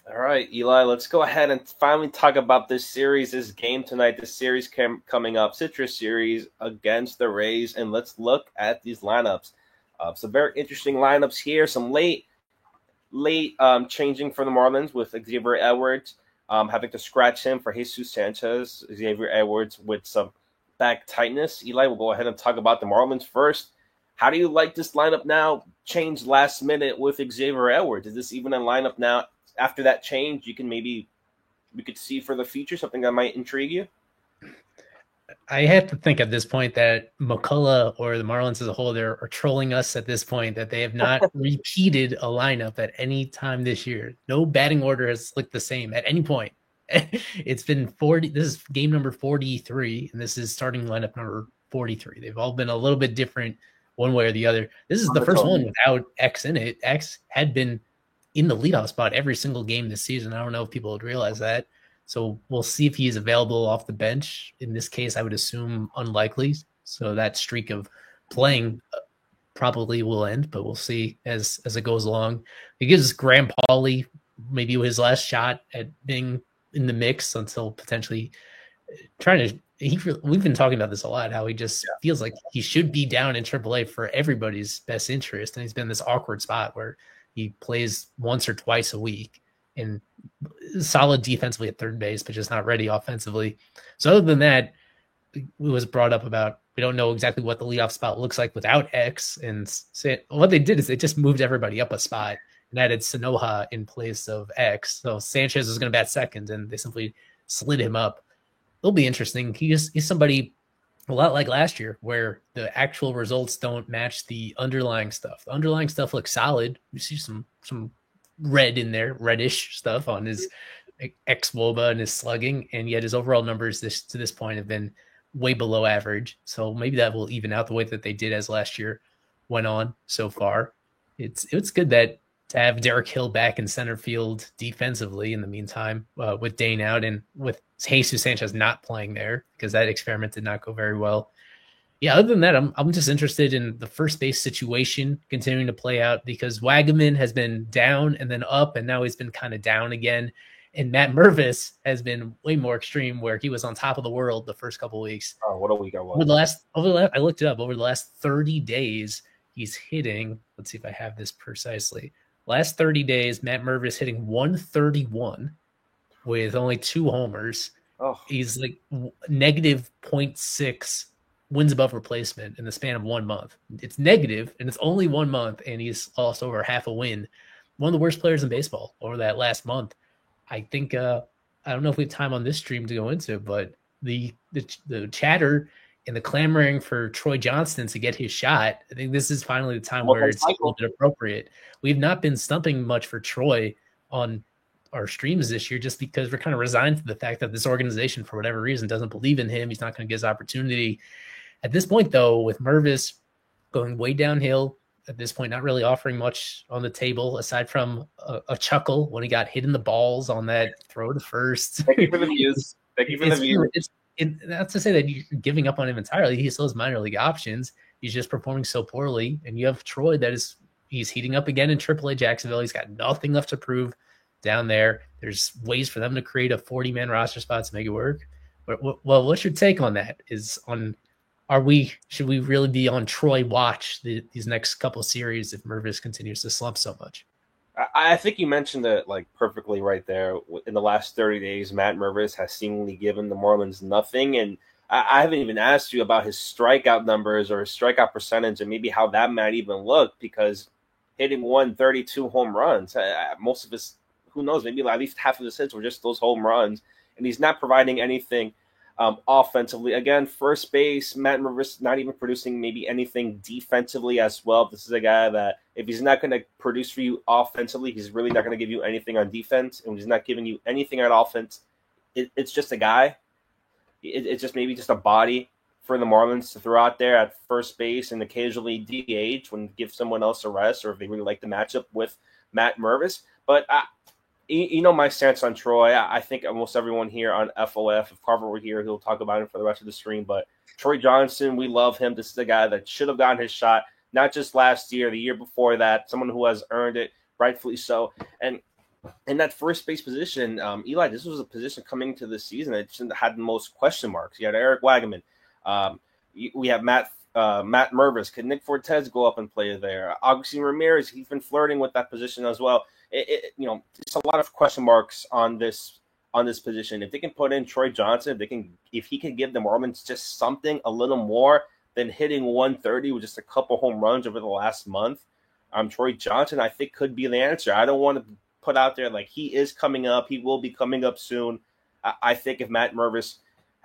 All right, Eli, let's go ahead and finally talk about this series, this game tonight, this series coming up, Citrus Series against the Rays, and let's look at these lineups. Some very interesting lineups here, some late changing for the Marlins with Xavier Edwards having to scratch him for Jesus Sanchez, Xavier Edwards with some back tightness. Eli, we'll go ahead and talk about the Marlins first. How do you like this lineup now, changed last minute with Xavier Edwards? Is this even a lineup now? After that change, we could see for the future something that might intrigue you? I have to think at this point that McCullough or the Marlins as a whole are trolling us at this point, that they have not repeated a lineup at any time this year. No batting order has looked the same at any point. It's been 40. This is game number 43, and this is starting lineup number 43. They've all been a little bit different one way or the other. This is the first one without X in it. X had been in the leadoff spot every single game this season. I don't know if people would realize that. So we'll see if he's available off the bench. In this case, I would assume unlikely. So that streak of playing probably will end, but we'll see as it goes along. It gives Graham Pauley maybe his last shot at being in the mix until potentially we've been talking about this a lot, how he just feels like he should be down in AAA for everybody's best interest. And he's been in this awkward spot where he plays once or twice a week and solid defensively at third base, but just not ready offensively. So other than that, it was brought up about, we don't know exactly what the leadoff spot looks like without X. And what they did is they just moved everybody up a spot and added Sanoja in place of X. So Sanchez was going to bat second, and they simply slid him up. It'll be interesting. He's somebody a lot like last year, where the actual results don't match the underlying stuff. The underlying stuff looks solid. You see some red in there, reddish stuff on his xwOBA and his slugging, and yet his overall numbers to this point have been way below average. So maybe that will even out the way that they did as last year went on so far. It's good that to have Derek Hill back in center field defensively in the meantime, with Dane out and with Jesus Sanchez not playing there, because that experiment did not go very well. Yeah, other than that, I'm just interested in the first base situation continuing to play out, because Wagaman has been down and then up, and now he's been kind of down again. And Matt Mervis has been way more extreme, where he was on top of the world the first couple of weeks. Oh, what a week I was. I looked it up. Over the last 30 days, he's hitting, let's see if I have this precisely. Last 30 days, Matt Mervis hitting 131 with only 2 homers. Oh. He's like negative 0.6 wins above replacement in the span of 1 month. It's negative, and it's only 1 month, and he's lost over half a win. One of the worst players in baseball over that last month. I think I don't know if we have time on this stream to go into, but the chatter and the clamoring for Troy Johnston to get his shot, I think this is finally the time where it's a little bit appropriate. We've not been stumping much for Troy on our streams this year, just because we're kind of resigned to the fact that this organization, for whatever reason, doesn't believe in him. He's not going to get his opportunity. At this point, though, with Mervis going way downhill, at this point, not really offering much on the table aside from a chuckle when he got hit in the balls on that throw to first. Thank you for the views. Thank you for the views. Not to say that you're giving up on him entirely. He still has minor league options. He's just performing so poorly. And you have Troy he's heating up again in AAA Jacksonville. He's got nothing left to prove down there. There's ways for them to create a 40-man roster spot to make it work. But what's your take on that? Should we really be on Troy watch these next couple of series if Mervis continues to slump so much? I think you mentioned it like perfectly right there. In the last 30 days, Matt Mervis has seemingly given the Marlins nothing, and I haven't even asked you about his strikeout numbers or his strikeout percentage, and maybe how that might even look, because hitting 132 home runs, most of his, who knows, maybe at least half of his hits were just those home runs, and he's not providing anything offensively. Again, first base, Matt Mervis not even producing maybe anything defensively as well. This is a guy that if he's not going to produce for you offensively, he's really not going to give you anything on defense. And when he's not giving you anything on offense, it's just a guy. It's just maybe just a body for the Marlins to throw out there at first base and occasionally DH when give someone else a rest, or if they really like the matchup with Matt Mervis. But you know my stance on Troy. I think almost everyone here on FOF, if Carver were here, he'll talk about him for the rest of the stream. But Troy Johnson, we love him. This is a guy that should have gotten his shot, not just last year, the year before that, someone who has earned it, rightfully so. And in that first base position, Eli, this was a position coming into the season that had the most question marks. You had Eric Wagaman. We have Matt Mervis. Could Nick Fortes go up and play there? Augustin Ramirez, he's been flirting with that position as well. It's a lot of question marks on this position. If they can put in Troy Johnson, if he can give the Marlins just something a little more than hitting 130 with just a couple home runs over the last month, Troy Johnson, I think, could be the answer. I don't want to put out there like he is coming up. He will be coming up soon. I think if Matt Mervis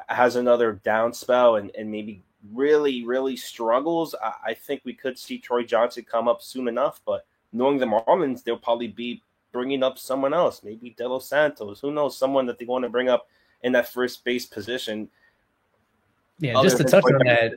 has another down spell and maybe really, really struggles, I think we could see Troy Johnson come up soon enough. But knowing the Marlins, they'll probably be bringing up someone else, maybe De Los Santos. Who knows, someone that they want to bring up in that first base position. Yeah, just to touch on that,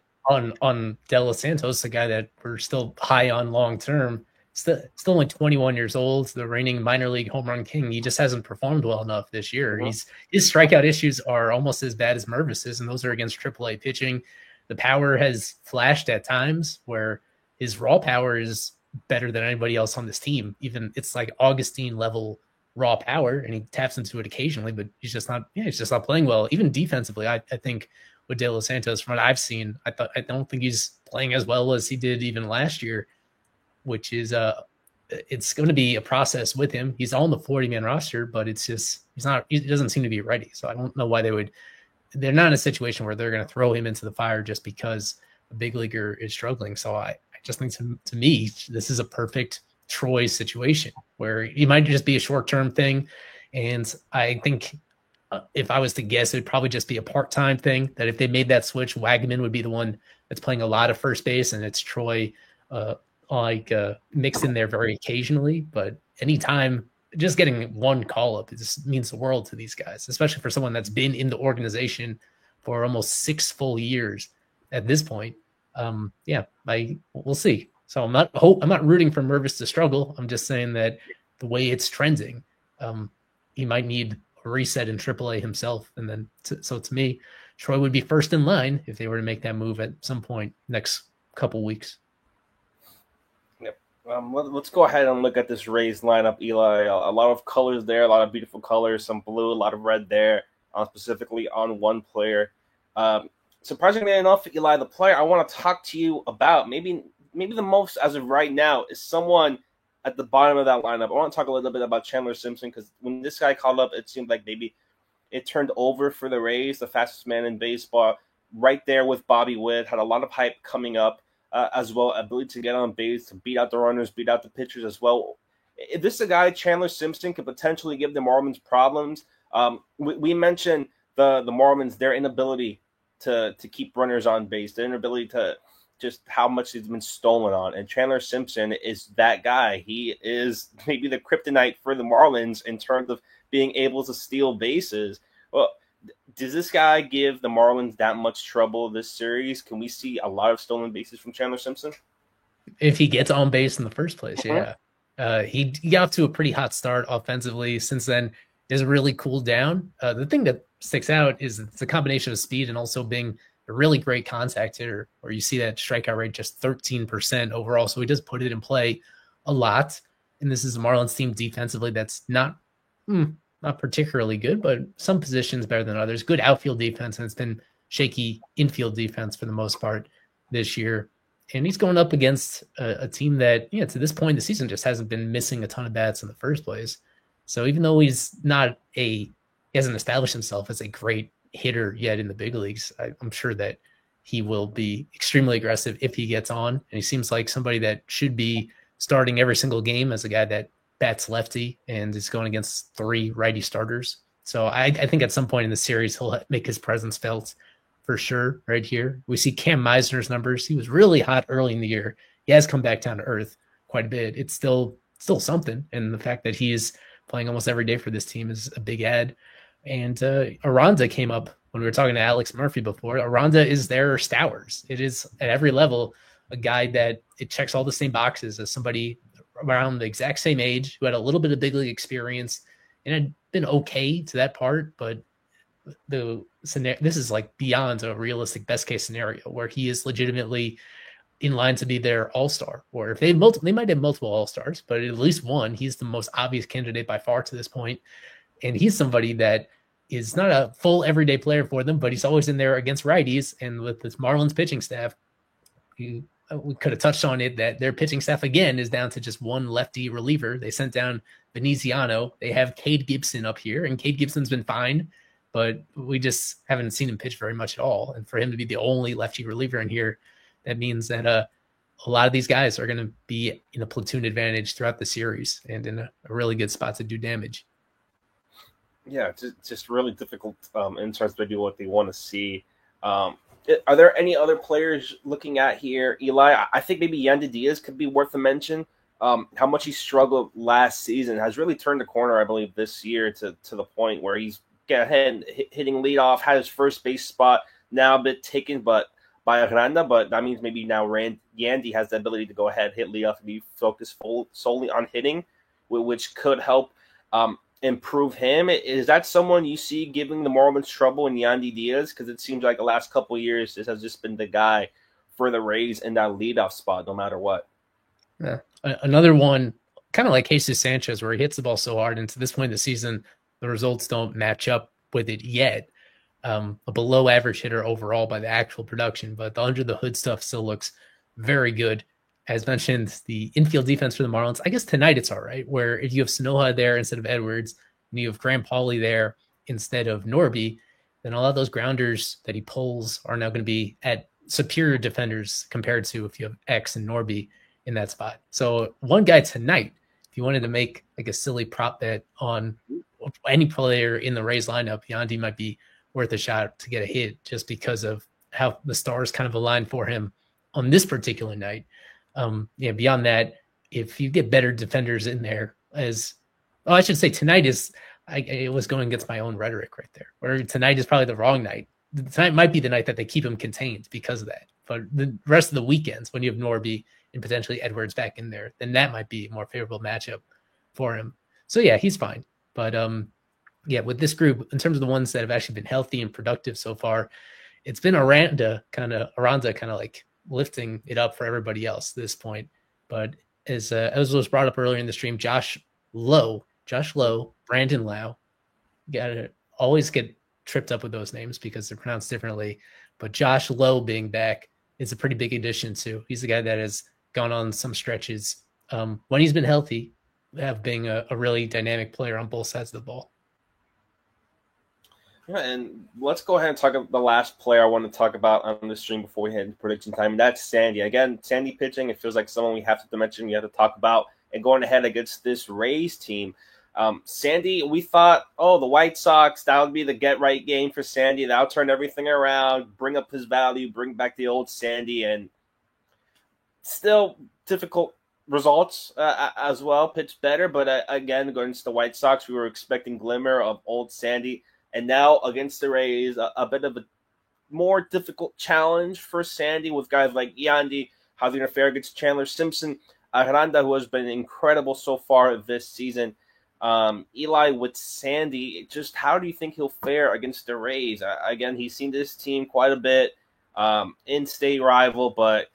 on De Los Santos, the guy that we're still high on long term, still only 21 years old, the reigning minor league home run king. He just hasn't performed well enough this year. His strikeout issues are almost as bad as Mervis's, and those are against AAA pitching. The power has flashed at times where his raw power is better than anybody else on this team. Even it's like Augustine level raw power, and he taps into it occasionally, but he's just not playing well. Even defensively, I think with De Los Santos, from what I've seen, I don't think he's playing as well as he did even last year, which is it's going to be a process with him. He's on the 40-man roster, but it's just he doesn't seem to be ready. So I don't know why they're not in a situation where they're going to throw him into the fire just because a big leaguer is struggling. So I just think to me, this is a perfect Troy situation where he might just be a short-term thing. And I think if I was to guess, it would probably just be a part-time thing, that if they made that switch, Wagaman would be the one that's playing a lot of first base, and it's Troy mixed in there very occasionally. But anytime, just getting one call-up, it just means the world to these guys, especially for someone that's been in the organization for almost 6 full years at this point. We'll see. So I'm not rooting for Mervis to struggle. I'm just saying that the way it's trending, he might need a reset in AAA himself. And then, so to me, Troy would be first in line if they were to make that move at some point next couple weeks. Yep. Let's go ahead and look at this Rays lineup, Eli. A lot of colors there, a lot of beautiful colors, some blue, a lot of red there, specifically on one player. Surprisingly enough, Eli, the player I want to talk to you about, maybe the most as of right now, is someone at the bottom of that lineup. I want to talk a little bit about Chandler Simpson, because when this guy called up, it seemed like maybe it turned over for the Rays, the fastest man in baseball, right there with Bobby Witt, had a lot of hype coming up as well, ability to get on base, to beat out the runners, beat out the pitchers as well. If this is a guy, Chandler Simpson, could potentially give the Marlins problems. We mentioned the Marlins, their inability to keep runners on base, their inability to just how much he's been stolen on. And Chandler Simpson is that guy. He is maybe the kryptonite for the Marlins in terms of being able to steal bases. Well, does this guy give the Marlins that much trouble this series? Can we see a lot of stolen bases from Chandler Simpson? If he gets on base in the first place, yeah. He got to a pretty hot start offensively. Since then, has really cooled down. The thing that sticks out is it's a combination of speed and also being a really great contact hitter, where you see that strikeout rate just 13% overall. So he does put it in play a lot. And this is a Marlins team defensively that's not particularly good, but some positions better than others. Good outfield defense, and it's been shaky infield defense for the most part this year. And he's going up against a team that, to this point in the season just hasn't been missing a ton of bats in the first place. So even though he hasn't established himself as a great hitter yet in the big leagues, I'm sure that he will be extremely aggressive if he gets on. And he seems like somebody that should be starting every single game as a guy that bats lefty and is going against 3 righty starters. So I think at some point in the series, he'll make his presence felt for sure right here. We see Cam Meisner's numbers. He was really hot early in the year. He has come back down to earth quite a bit. It's still something. And the fact that he is playing almost every day for this team is a big add. And Aranda came up when we were talking to Alex Murphy before. Aranda is their Stowers. It is at every level a guy that it checks all the same boxes as somebody around the exact same age who had a little bit of big league experience and had been okay to that part, but this is like beyond a realistic best case scenario where he is legitimately in line to be their all-star, or if they might have multiple all-stars, but at least one, he's the most obvious candidate by far to this point. And he's somebody that is not a full everyday player for them, but he's always in there against righties. And with this Marlins pitching staff, we could have touched on it, that their pitching staff again is down to just one lefty reliever. They sent down Veneziano. They have Cade Gibson up here, and Cade Gibson's been fine, but we just haven't seen him pitch very much at all. And for him to be the only lefty reliever in here, that means that a lot of these guys are going to be in a platoon advantage throughout the series and in a really good spot to do damage. Yeah, just really difficult in terms of do what they want to see. Are there any other players looking at here, Eli? I think maybe Yandy Diaz could be worth a mention. How much he struggled last season has really turned the corner, I believe, this year to the point where he's hitting leadoff, had his first base spot now a bit taken by Aranda, but that means maybe now Yandy has the ability to go ahead, hit leadoff, and be focused solely on hitting, which could help improve him. Is that someone you see giving the Marlins trouble in Yandy Diaz? Because it seems like the last couple of years, this has just been the guy for the Rays in that leadoff spot, no matter what. Yeah. Another one, kind of like Jesus Sanchez, where he hits the ball so hard, and to this point in the season, the results don't match up with it yet. A below average hitter overall by the actual production, but the under the hood stuff still looks very good. As mentioned, the infield defense for the Marlins, I guess tonight it's all right, where if you have Sanoja there instead of Edwards, and you have Graham Pauley there instead of Norby, then a lot of those grounders that he pulls are now going to be at superior defenders compared to if you have X and Norby in that spot. So one guy tonight, if you wanted to make like a silly prop bet on any player in the Rays lineup, Yandy might be worth a shot to get a hit just because of how the stars kind of aligned for him on this particular night. Beyond that, if you get better defenders in there, I should say tonight it was going against my own rhetoric right there, where tonight is probably the wrong night. Tonight might be the night that they keep him contained because of that. But the rest of the weekends, when you have Norby and potentially Edwards back in there, then that might be a more favorable matchup for him. So yeah, he's fine. But with this group, in terms of the ones that have actually been healthy and productive so far, it's been Aranda kind of like lifting it up for everybody else at this point. But as was brought up earlier in the stream, Josh Lowe, Brandon Lau, gotta always get tripped up with those names because they're pronounced differently. But Josh Lowe being back is a pretty big addition too. He's the guy that has gone on some stretches when he's been healthy, have being a really dynamic player on both sides of the ball. Yeah, and let's go ahead and talk about the last player I want to talk about on the stream before we head into prediction time, and that's Sandy. Again, Sandy pitching, it feels like someone we have to mention, we have to talk about, and going ahead against this Rays team. Sandy, we thought, the White Sox, that would be the get-right game for Sandy. That'll turn everything around, bring up his value, bring back the old Sandy, and still difficult results as well. Pitched better, but again, against the White Sox, we were expecting glimmer of old Sandy. And now against the Rays, a bit of a more difficult challenge for Sandy with guys like Yandy, Javier Fair against Chandler Simpson, Aranda, who has been incredible so far this season. Eli, with Sandy, just how do you think he'll fare against the Rays? Again, he's seen this team quite a bit, in-state rival, but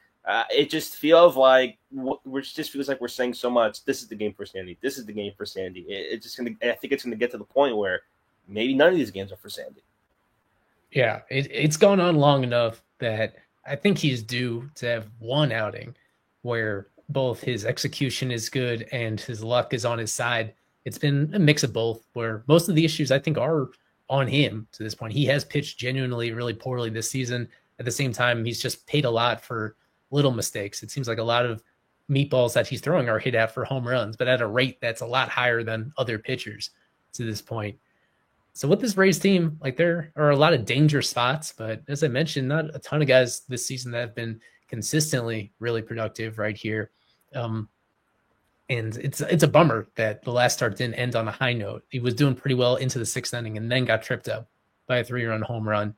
it just feels like we're saying so much. This is the game for Sandy. This is the game for Sandy. I think it's gonna get to the point where maybe none of these games are for Sandy. Yeah, it's gone on long enough that I think he's due to have one outing where both his execution is good and his luck is on his side. It's been a mix of both, where most of the issues I think are on him to this point. He has pitched genuinely really poorly this season. At the same time, he's just paid a lot for little mistakes. It seems like a lot of meatballs that he's throwing are hit out for home runs, but at a rate that's a lot higher than other pitchers to this point. So with this Rays team, like, there are a lot of danger spots, but as I mentioned, not a ton of guys this season that have been consistently really productive right here. And it's a bummer that the last start didn't end on a high note. He was doing pretty well into the 6th inning and then got tripped up by a 3-run home run.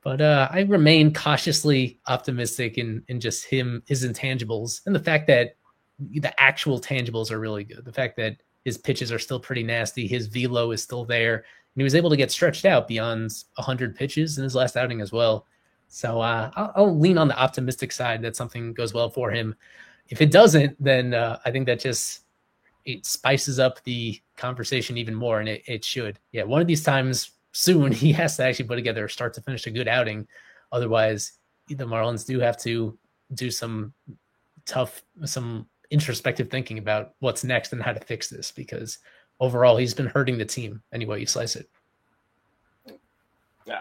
But I remain cautiously optimistic in just his intangibles, and the fact that the actual tangibles are really good. The fact that his pitches are still pretty nasty. His velo is still there. And he was able to get stretched out beyond 100 pitches in his last outing as well. So I'll lean on the optimistic side that something goes well for him. If it doesn't, then I think that it spices up the conversation even more, and it should. Yeah, one of these times soon he has to actually put together a start to finish a good outing. Otherwise, the Marlins do have to do some introspective thinking about what's next and how to fix this, because overall he's been hurting the team any way you slice it.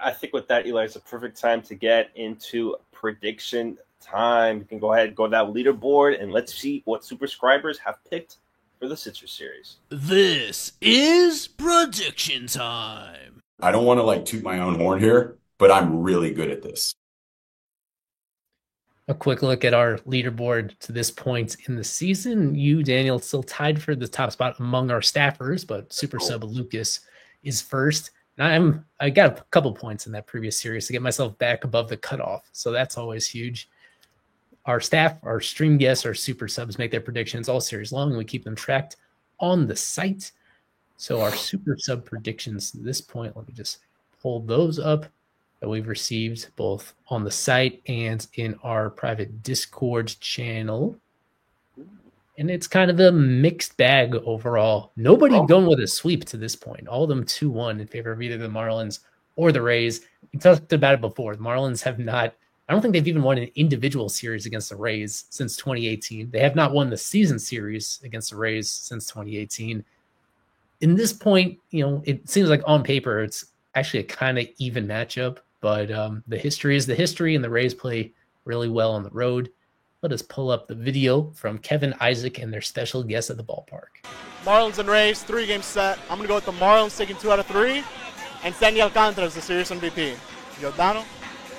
I think with that, Eli, it's a perfect time to get into prediction time. You can go ahead and go to that leaderboard and let's see what subscribers have picked for the Citrus Series. This is prediction time. I don't want to toot my own horn here, but I'm really good at this. A quick look at our leaderboard to this point in the season. You, Daniel, still tied for the top spot among our staffers, but Super Sub Lucas is first. And I got a couple points in that previous series to get myself back above the cutoff, so that's always huge. Our staff, our stream guests, our Super Subs make their predictions all series long, and we keep them tracked on the site. So our Super Sub predictions to this point, let me just pull those up, that we've received both on the site and in our private Discord channel. And it's kind of a mixed bag overall. Nobody going with a sweep to this point. All of them 2-1 in favor of either the Marlins or the Rays. We talked about it before. The Marlins have not, I don't think they've even won an individual series against the Rays since 2018. They have not won the season series against the Rays since 2018. In this point, it seems like on paper it's actually a kind of even matchup, but the history is the history, and the Rays play really well on the road. Let us pull up the video from Kevin, Isaac, and their special guest at the ballpark. Marlins and Rays, 3-game set. I'm going to go with the Marlins taking 2 out of 3, and Sandy Alcantara is the series MVP. Giordano?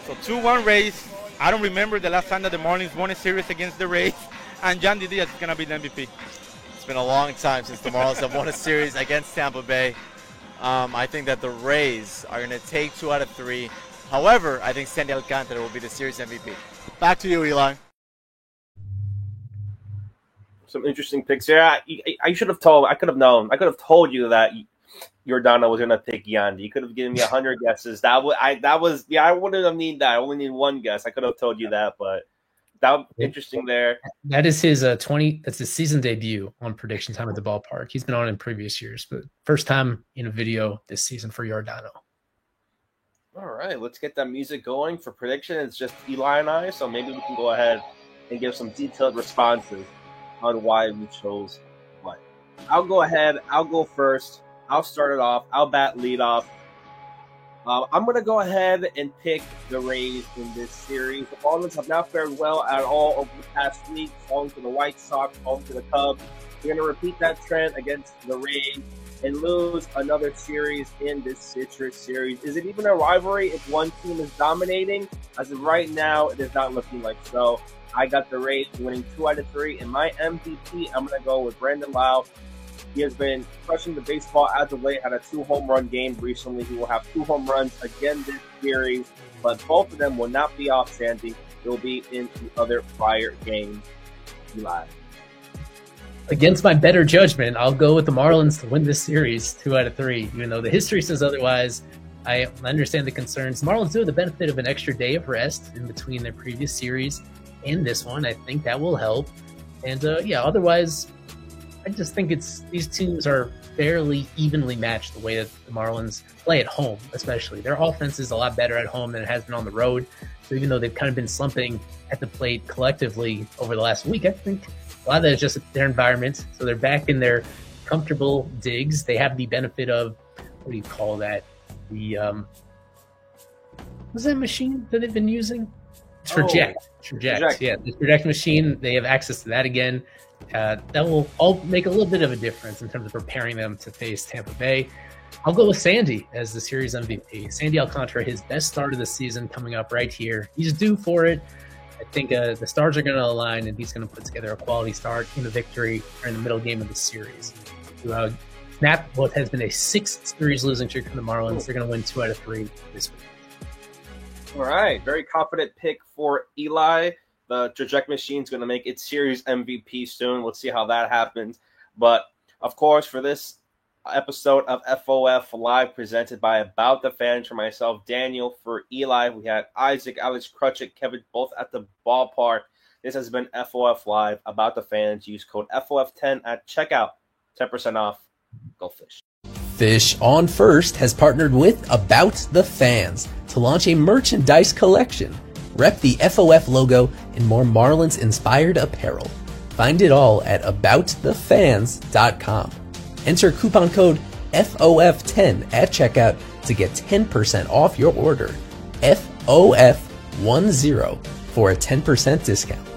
So 2-1 Rays. I don't remember the last time that the Marlins won a series against the Rays, and Yandy Diaz is going to be the MVP. It's been a long time since the Marlins have won a series against Tampa Bay. I think that the Rays are going to take 2 out of 3. However, I think Sandy Alcantara will be the series MVP. Back to you, Eli. Some interesting picks here. I should have told. I could have known. I could have told you that Giordano was going to pick Yandy. You could have given me 100 guesses. I wouldn't have needed that. I only need one guess. I could have told you that, but that was interesting there. That is his that's his season debut on Prediction Time at the ballpark. He's been on in previous years, but first time in a video this season for Giordano. All right, let's get that music going for prediction. It's just Eli and I, so maybe we can go ahead and give some detailed responses on why we chose what. I'll go ahead. I'll go first. I'll start it off. I'll bat lead off. I'm going to go ahead and pick the Rays in this series. The Marlins have not fared well at all over the past week, falling to the White Sox, falling to the Cubs. We're going to repeat that trend against the Rays and lose another series in this Citrus Series. Is it even a rivalry if one team is dominating? As of right now, it is not looking like so. I got the Rays winning 2 out of 3. In my MVP, I'm going to go with Brandon Lowe. He has been crushing the baseball as of late, had a 2-home-run game recently. He will have 2 home runs again this series, but both of them will not be off Sandy. They will be in the other prior games. Eli. Against my better judgment, I'll go with the Marlins to win this series 2 out of 3, even though the history says otherwise. I understand the concerns. The Marlins do have the benefit of an extra day of rest in between their previous series and this one. I think that will help. And otherwise, I just think these teams are fairly evenly matched the way that the Marlins play at home, especially. Their offense is a lot better at home than it has been on the road. So even though they've kind of been slumping at the plate collectively over the last week, I think a lot of that is just their environment. So they're back in their comfortable digs. They have the benefit of, what do you call that? The what's that machine that they've been using? It's Traject. Yeah, the Traject machine. They have access to that again. That will all make a little bit of a difference in terms of preparing them to face Tampa Bay. I'll go with Sandy as the series MVP. Sandy Alcantara, his best start of the season coming up right here. He's due for it. I think the stars are going to align, and he's going to put together a quality start in the victory or in the middle game of the series. To snap what has been a 6-series losing streak for the Marlins. They're going to win 2 out of 3 this week. All right, very confident pick for Eli. The Traject Machine is going to make its series MVP soon. Let's see how that happens. But, of course, for this episode of FOF Live presented by About the Fans, for myself, Daniel, for Eli, we had Isaac, Alex Krutchik, Kevin, both at the ballpark. This has been FOF Live, About the Fans. Use code FOF10 at checkout. 10% off. Go Fish. Fish on First has partnered with About the Fans to launch a merchandise collection. Rep the FOF logo in more Marlins-inspired apparel. Find it all at aboutthefans.com. Enter coupon code FOF10 at checkout to get 10% off your order. FOF10 for a 10% discount.